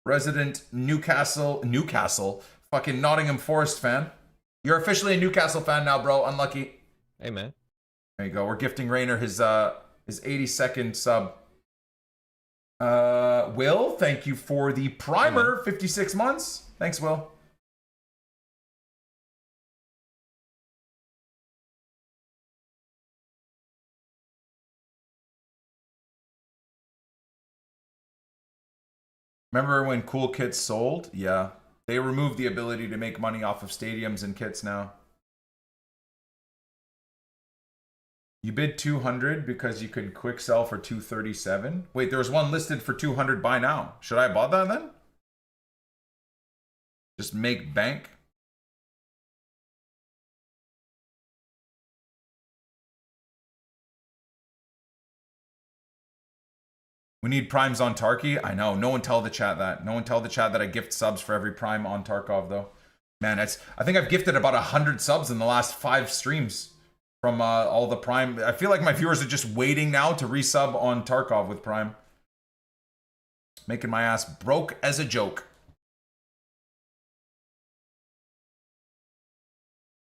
Resident Newcastle, fucking Nottingham Forest fan. You're officially a Newcastle fan now, bro. Unlucky. Hey, man. There you go. We're gifting Rainer his 82nd sub. Will, thank you for the primer. 56 months. Thanks, Will. Remember when cool kits sold? Yeah. They removed the ability to make money off of stadiums and kits now. You bid 200 because you could quick sell for 237. Wait, there was one listed for 200 buy now. Should I have bought that then? Just make bank. We need primes on Tarky. I know. No one tell the chat that. No one tell the chat that I gift subs for every prime on Tarkov though. Man, I think I've gifted about 100 subs in the last 5 streams. From all the Prime. I feel like my viewers are just waiting now to resub on Tarkov with Prime. Making my ass broke as a joke.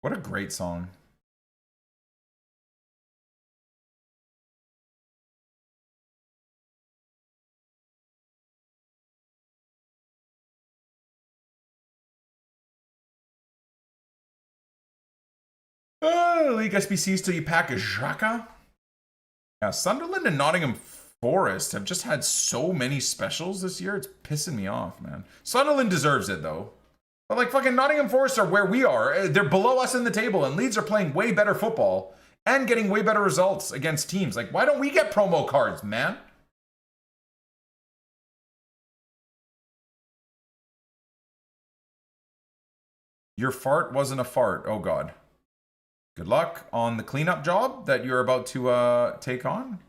What a great song. League SBCs till you pack a Xhaka. Yeah, Sunderland and Nottingham Forest have just had so many specials this year. It's pissing me off, man. Sunderland deserves it, though. But, like, fucking Nottingham Forest are where we are. They're below us in the table, and Leeds are playing way better football and getting way better results against teams. Like, why don't we get promo cards, man? Your fart wasn't a fart. Oh, God. Good luck on the cleanup job that you're about to take on.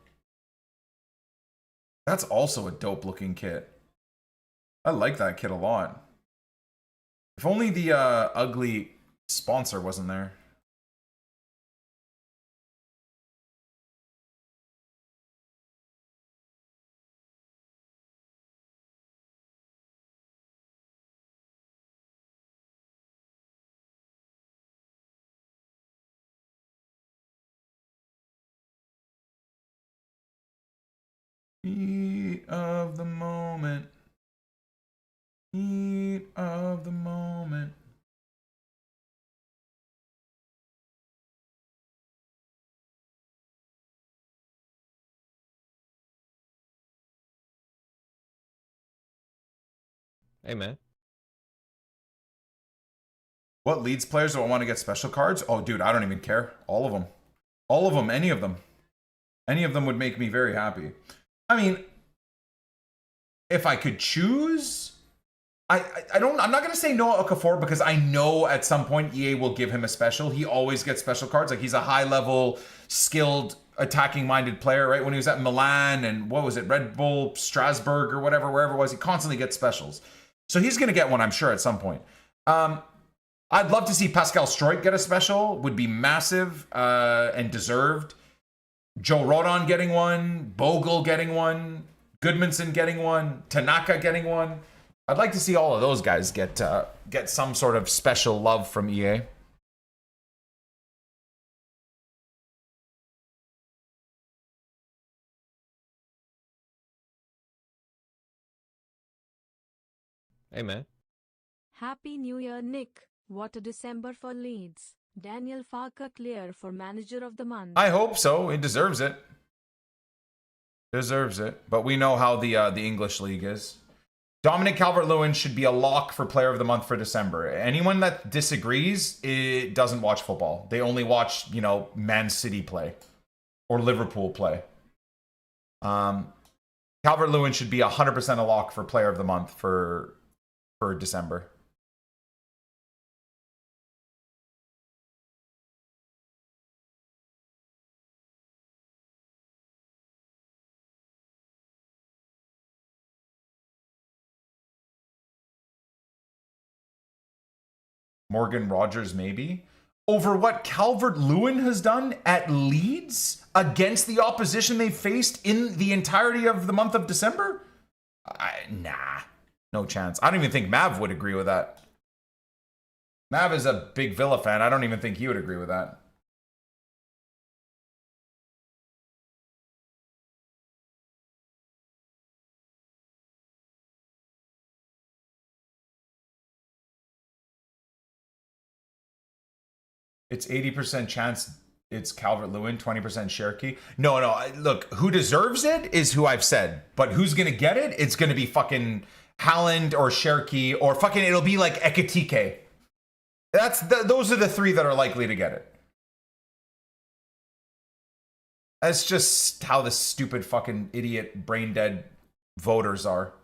That's also a dope looking kit. I like that kit a lot. If only the ugly sponsor wasn't there. Heat of the moment. Heat of the moment. Hey, man. What Leeds players do I want to get special cards? Oh, dude, I don't even care. All of them. All of them. Any of them. Any of them would make me very happy. I mean, if I could choose, I'm not going to say Noah Okafor because I know at some point EA will give him a special. He always gets special cards. Like, he's a high-level, skilled, attacking-minded player, right? When he was at Milan and, what was it, Red Bull, Strasbourg or whatever, wherever it was, he constantly gets specials. So he's going to get one, I'm sure, at some point. I'd love to see Pascal Stroik get a special. Would be massive and deserved. Joe Rodon getting one. Bogle getting one. Goodmanson getting one. Tanaka getting one. I'd like to see all of those guys get some sort of special love from EA. Hey, man. Happy New Year, Nick. What a December for Leeds. Daniel Farker clear for Manager of the Month. I hope so. He deserves it. Deserves it. But we know how the English league is. Dominic Calvert-Lewin should be a lock for Player of the Month for December. Anyone that disagrees, it doesn't watch football. They only watch, Man City play or Liverpool play. Calvert-Lewin should be 100% a lock for Player of the Month for December. Morgan Rogers, maybe. Over what Calvert-Lewin has done at Leeds against the opposition they faced in the entirety of the month of December? Nah, no chance. I don't even think Mav would agree with that. Mav is a big Villa fan. I don't even think he would agree with that. It's 80% chance it's Calvert-Lewin, 20% Cherokee. No, look, who deserves it is who I've said. But who's going to get it? It's going to be fucking Haaland or Cherokee or fucking, it'll be like Ekatike. Those are the three that are likely to get it. That's just how the stupid fucking idiot brain dead voters are.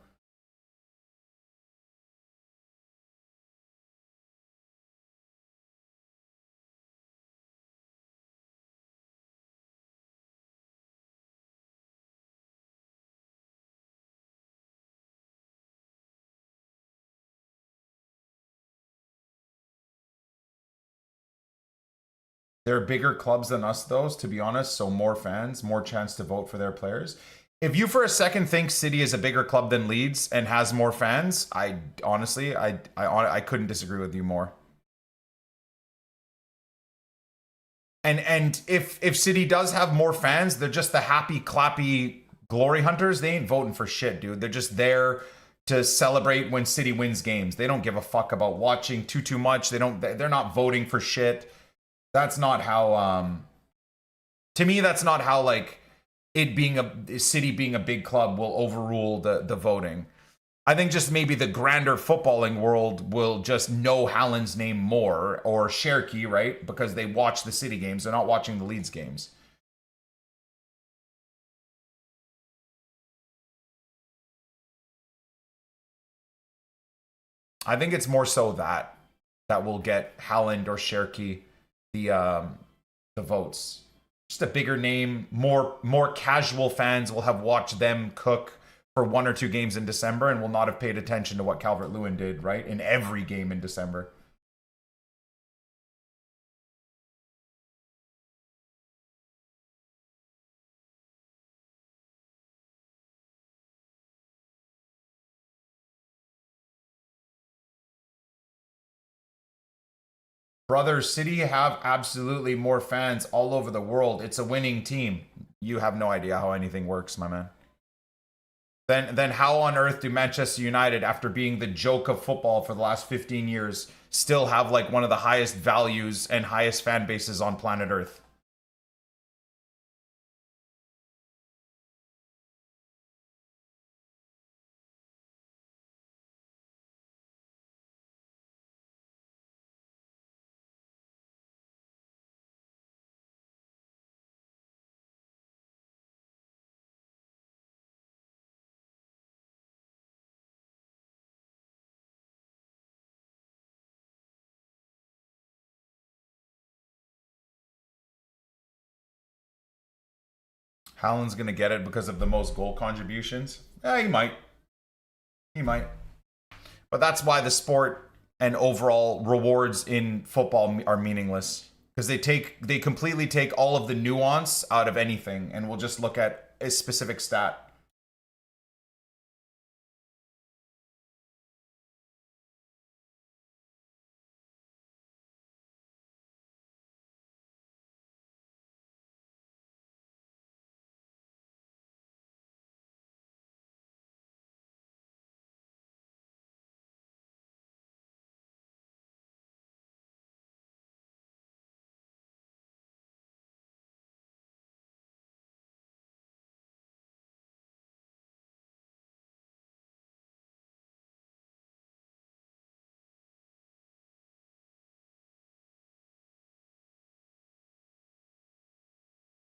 They're bigger clubs than us, though, to be honest. So more fans, more chance to vote for their players. If you for a second think City is a bigger club than Leeds and has more fans, I honestly, I couldn't disagree with you more. And if City does have more fans, they're just the happy clappy glory hunters. They ain't voting for shit, dude. They're just there to celebrate when City wins games. They don't give a fuck about watching too much. They're not voting for shit. That's not how to me that's not how like it being a City being a big club will overrule the voting. I think just maybe the grander footballing world will just know Haaland's name more, or Cherokee, right? Because they watch the City games. They're not watching the Leeds games. I think it's more so that will get Haaland or Cherokee the votes. Just a bigger name, more casual fans will have watched them cook for 1 or 2 games in December and will not have paid attention to what Calvert-Lewin did, right? In every game in December. Brothers, City have absolutely more fans all over the world. It's a winning team. You have no idea how anything works, my man. Then how on earth do Manchester United, after being the joke of football for the last 15 years, still have like one of the highest values and highest fan bases on planet Earth? Haaland's gonna get it because of the most goal contributions. Yeah, he might. He might. But that's why the sport and overall rewards in football are meaningless, because they completely take all of the nuance out of anything, and we'll just look at a specific stat.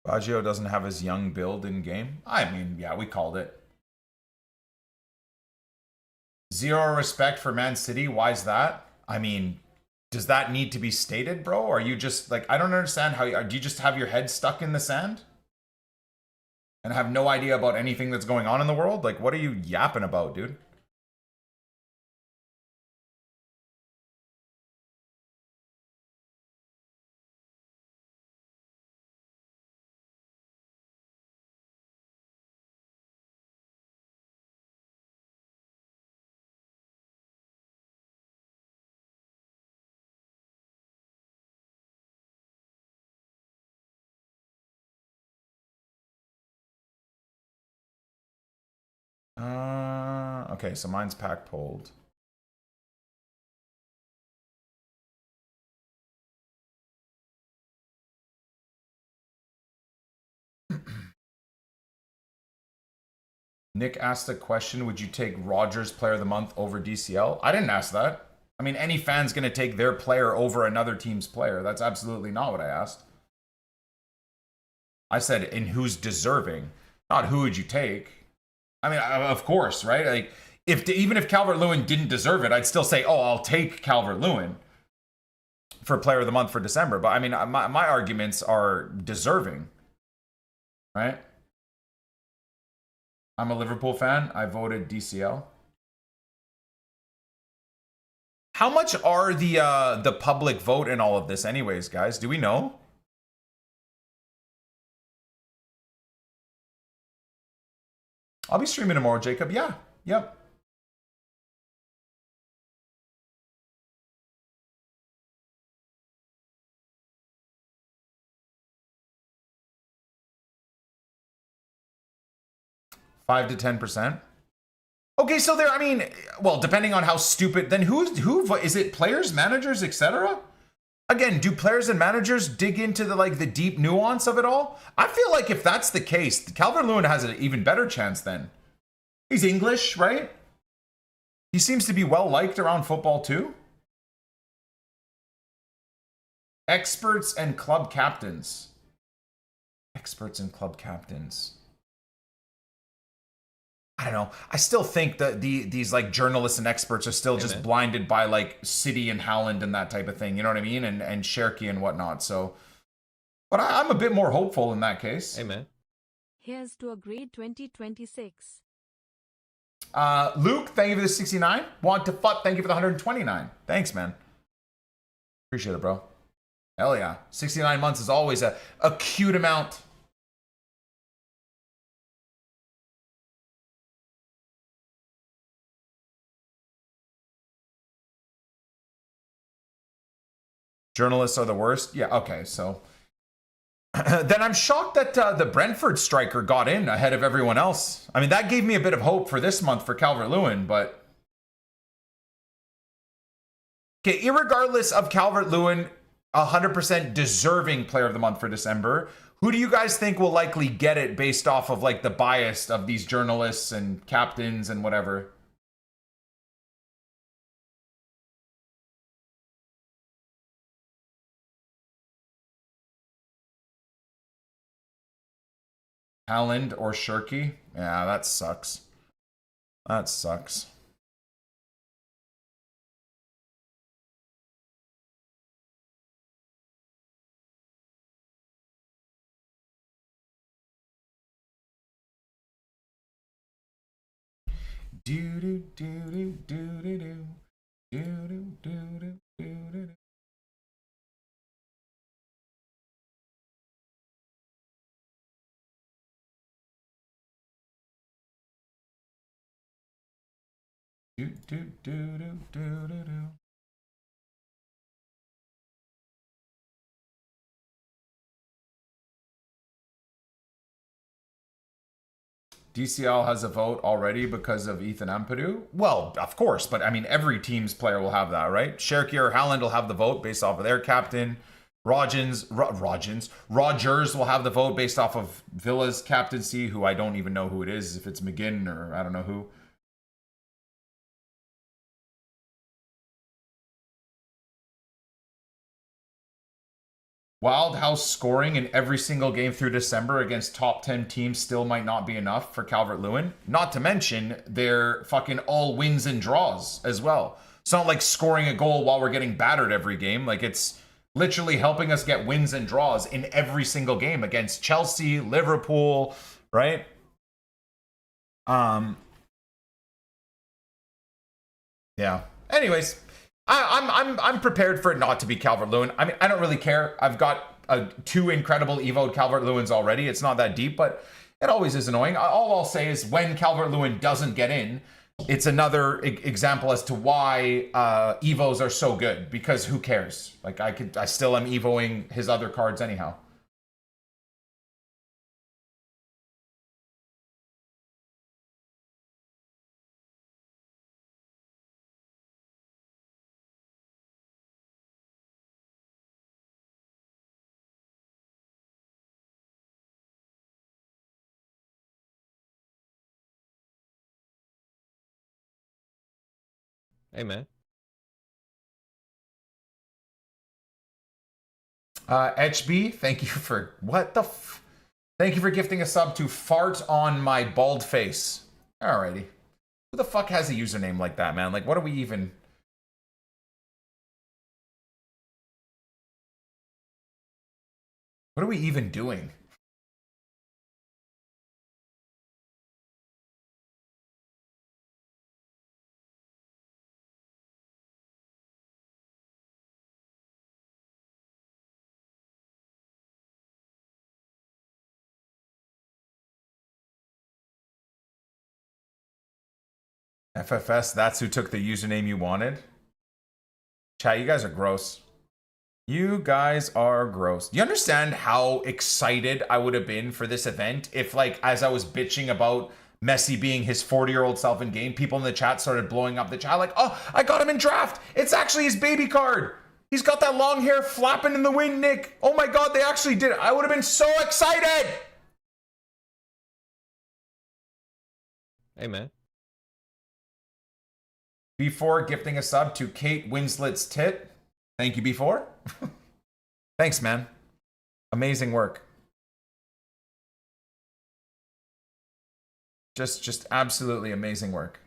Baggio doesn't have his young build in game. I mean, yeah, we called it. Zero respect for Man City. Why's that? I mean, does that need to be stated, bro? Or are you just like, I don't understand how do you just have your head stuck in the sand and have no idea about anything that's going on in the world? Like, what are you yapping about, dude? Okay, so mine's pack pulled. Nick asked a question, would you take Rogers Player of the Month over DCL? I didn't ask that. I mean, any fan's going to take their player over another team's player. That's absolutely not what I asked. I said, in who's deserving, not who would you take. I mean, of course, right? Like, even if Calvert-Lewin didn't deserve it, I'd still say, oh, I'll take Calvert-Lewin for Player of the Month for December. But I mean, my arguments are deserving, right? I'm a Liverpool fan. I voted DCL. How much are the public vote in all of this anyways, guys? Do we know? I'll be streaming tomorrow, Jacob. Yeah. Yep. $5 to 10%. Okay, so there. I mean, well, depending on how stupid. Then who is it? Players, managers, etc. Again, do players and managers dig into the deep nuance of it all? I feel like if that's the case, Calvert-Lewin has an even better chance then. He's English, right? He seems to be well liked around football too. Experts and club captains. Experts and club captains. I don't know. I still think that these like journalists and experts are still just blinded by like City and Haaland and that type of thing. You know what I mean? And Cherky and whatnot. So, but I'm a bit more hopeful in that case. Amen. Here's to a great 2026. Luke, thank you for the 69. Want to fuck, thank you for the 129. Thanks, man. Appreciate it, bro. Hell yeah. 69 months is always a cute amount. Journalists are the worst. Yeah, okay, so then I'm shocked that the Brentford striker got in ahead of everyone else. I mean, that gave me a bit of hope for this month for Calvert-Lewin, but okay, irregardless of Calvert-Lewin, 100% deserving player of the month for December, who do you guys think will likely get it based off of like the bias of these journalists and captains and whatever? Haaland or Shirky? Yeah, that sucks. That sucks. Do do do do do do do do do do do do. Do do do do do do do. DCL has a vote already because of Ethan Ampadu? Well, of course, but I mean, every team's player will have that, right? Cherky or Haaland will have the vote based off of their captain. Rogers will have the vote based off of Villa's captaincy, who I don't even know who it is, if it's McGinn or I don't know who. Wildhouse scoring in every single game through December against top 10 teams still might not be enough for Calvert-Lewin. Not to mention their fucking all wins and draws as well. It's not like scoring a goal while we're getting battered every game. Like, it's literally helping us get wins and draws in every single game against Chelsea, Liverpool, right? Yeah. Anyways, I'm prepared for it not to be Calvert-Lewin. I mean, I don't really care. I've got 2 incredible Evo Calvert-Lewins already. It's not that deep, but it always is annoying. All I'll say is when Calvert-Lewin doesn't get in, it's another example as to why Evos are so good, because who cares? Like, I still am Evoing his other cards anyhow. Hey, man. HB, thank you for what the thank you for gifting a sub to fart on my bald face. Alrighty. Who the fuck has a username like that, man? Like, what are we even... What are we even doing? FFS, that's who took the username you wanted? Chat, you guys are gross. You guys are gross. Do you understand how excited I would have been for this event if, like, as I was bitching about Messi being his 40-year-old self in game, people in the chat started blowing up the chat like, oh, I got him in draft. It's actually his baby card. He's got that long hair flapping in the wind, Nick. Oh my God, they actually did it. I would have been so excited. Hey, man. Before gifting a sub to Kate Winslet's tit. Thank you, before. Thanks, man. Amazing work. Just absolutely amazing work.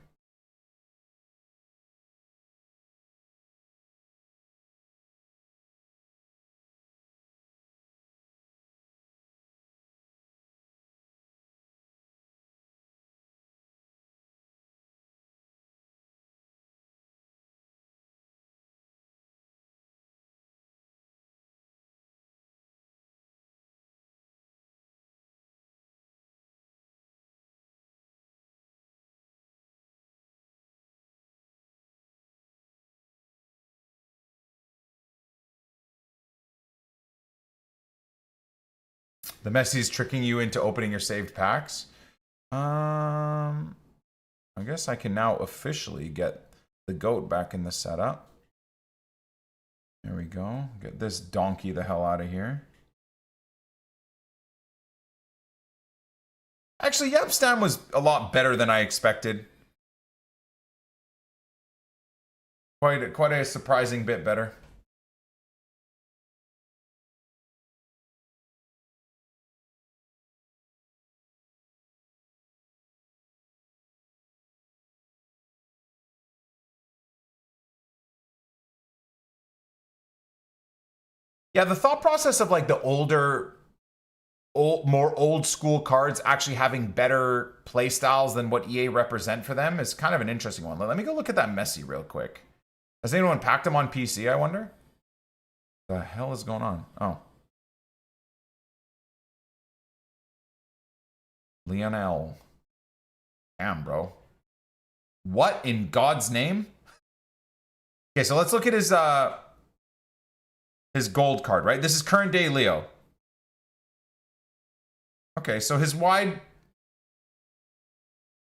The Messi's tricking you into opening your saved packs. I guess I can now officially get the goat back in the setup. There we go. Get this donkey the hell out of here. Actually, Yapstam was a lot better than I expected. Quite a surprising bit better. Yeah, the thought process of like the more old school cards actually having better playstyles than what EA represent for them is kind of an interesting one. Let me go look at that Messi real quick. Has anyone packed him on PC, I wonder? The hell is going on? Oh. Lionel. Damn, bro. What in God's name? Okay, so let's look at his gold card, right? This is current day Leo. Okay, so his wide...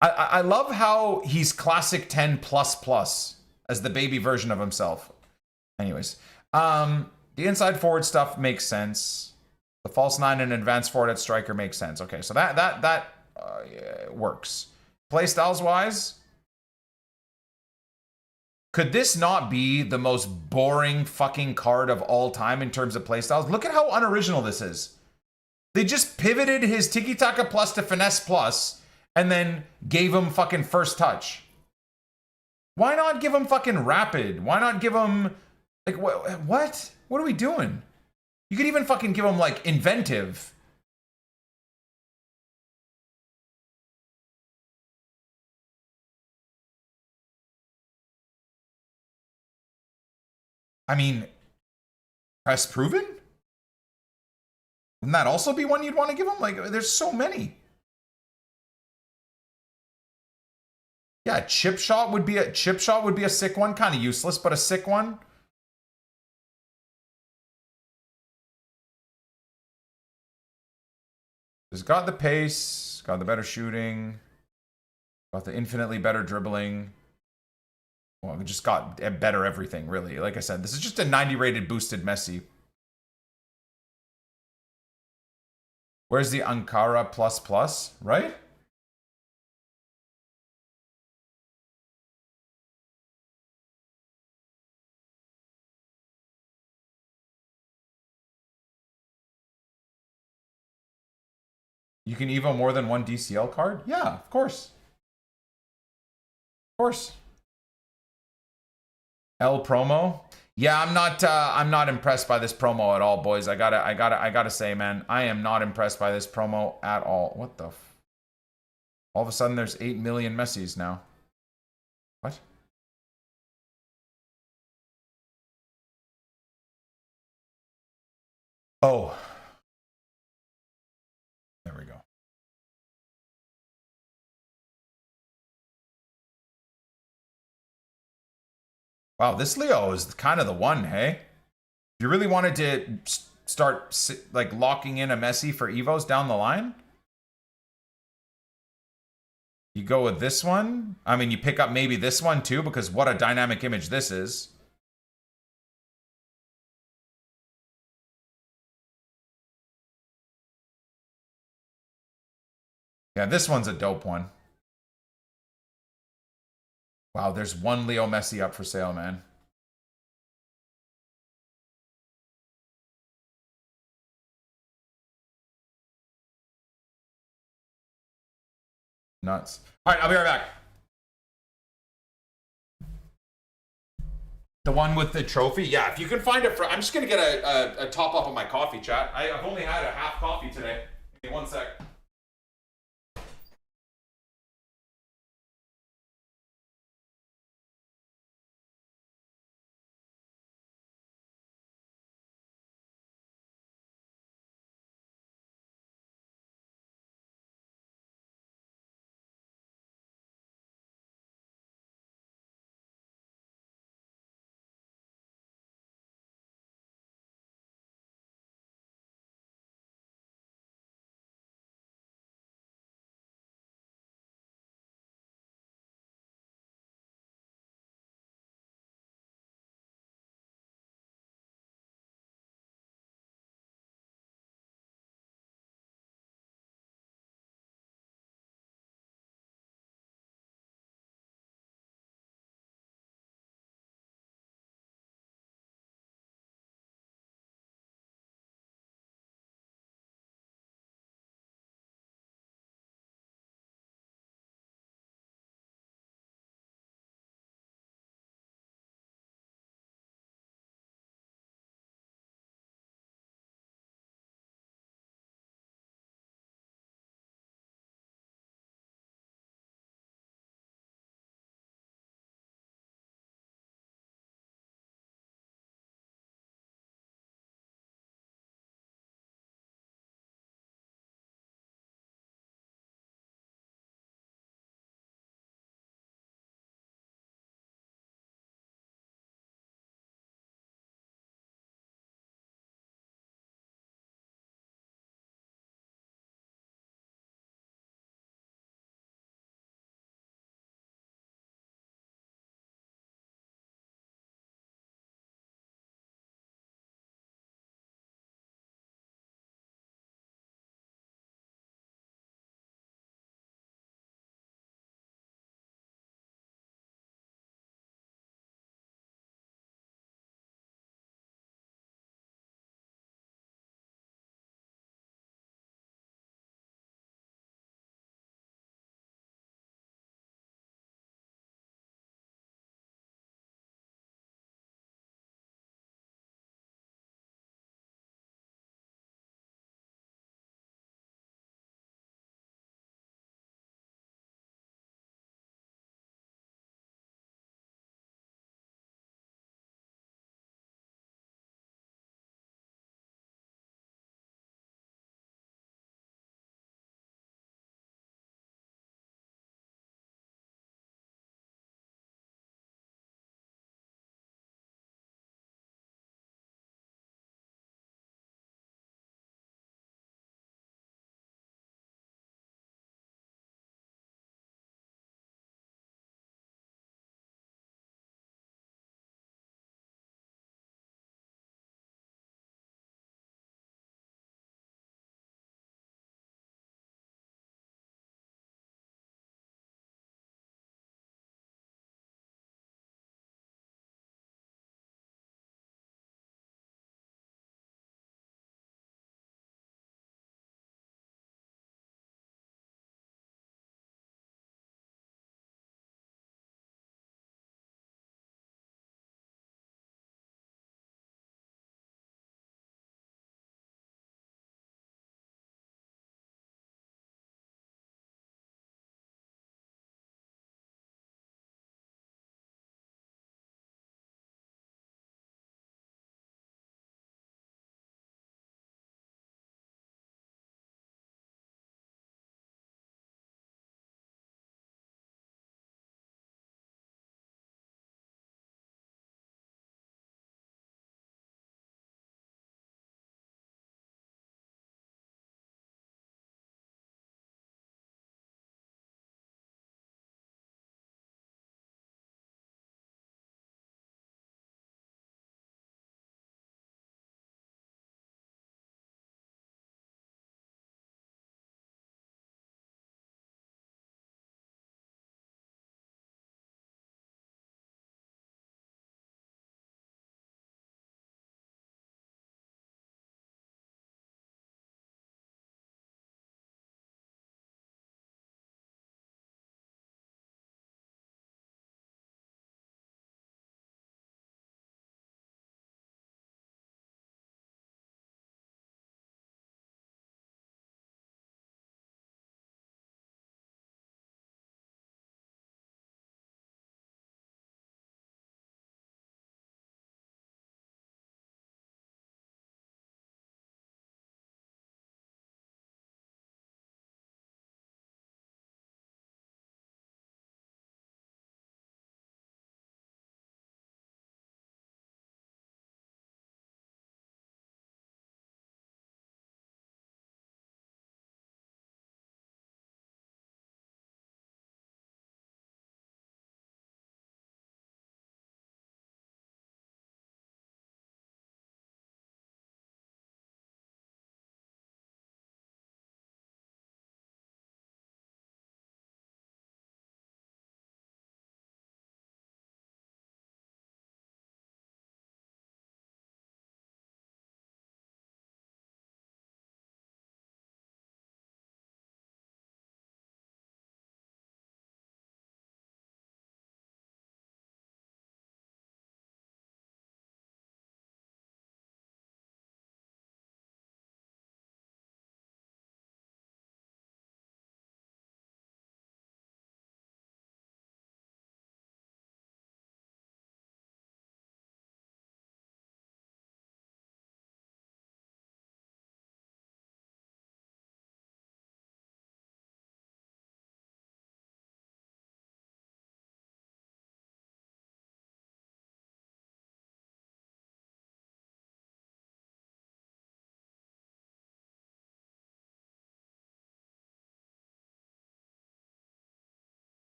I love how he's classic 10++ as the baby version of himself. Anyways, the inside forward stuff makes sense. The false 9 and advanced forward at striker makes sense. Okay, so that works. Playstyles wise, could this not be the most boring fucking card of all time in terms of playstyles? Look at how unoriginal this is. They just pivoted his Tiki Taka Plus to Finesse Plus and then gave him fucking first touch. Why not give him fucking rapid? Why not give him like what? What are we doing? You could even fucking give him like inventive. I mean, press proven? Wouldn't that also be one you'd want to give him? Like, there's so many. Yeah, chip shot would be a sick one. Kind of useless, but a sick one. He's got the pace, got the better shooting, got the infinitely better dribbling. Well, we just got better everything, really. Like I said, this is just a 90 rated boosted Messi. Where's the Ankara plus, right? You can evo more than one DCL card? Yeah, of course. Of course. L promo? Yeah, I'm not impressed by this promo at all, boys. I gotta say, man, I am not impressed by this promo at all. What the all of a sudden there's 8 million Messis now. What? Oh. There we go. Wow, this Leo is kind of the one, hey? If you really wanted to start like locking in a Messi for Evos down the line, you go with this one. I mean, you pick up maybe this one too, because what a dynamic image this is. Yeah, this one's a dope one. Wow, there's one Leo Messi up for sale, man. Nuts. All right, I'll be right back. The one with the trophy? Yeah, if you can find it for... I'm just going to get a top up on my coffee, chat. I've only had a half coffee today. Give me 1 sec.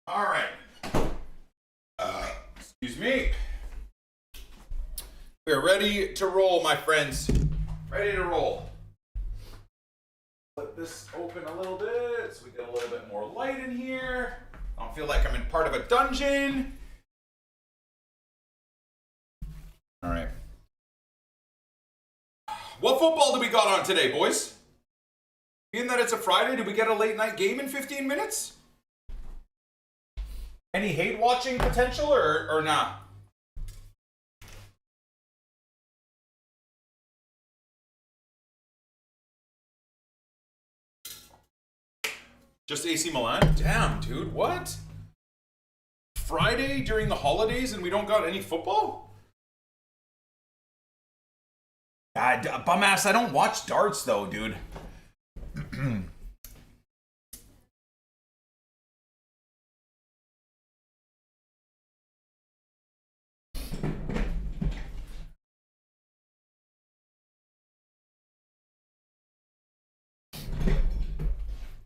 All right. Excuse me. We're ready to roll, my friends. Ready to roll. Flip this open a little bit so we get a little bit more light in here. I don't feel like I'm in part of a dungeon. All right. What football do we got on today, boys? Being that it's a Friday, did we get a late night game in 15 minutes? Any hate watching potential or not? Just AC Milan? Damn, dude, what? Friday during the holidays and we don't got any football? God, bum ass, I don't watch darts though, dude.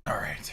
All right.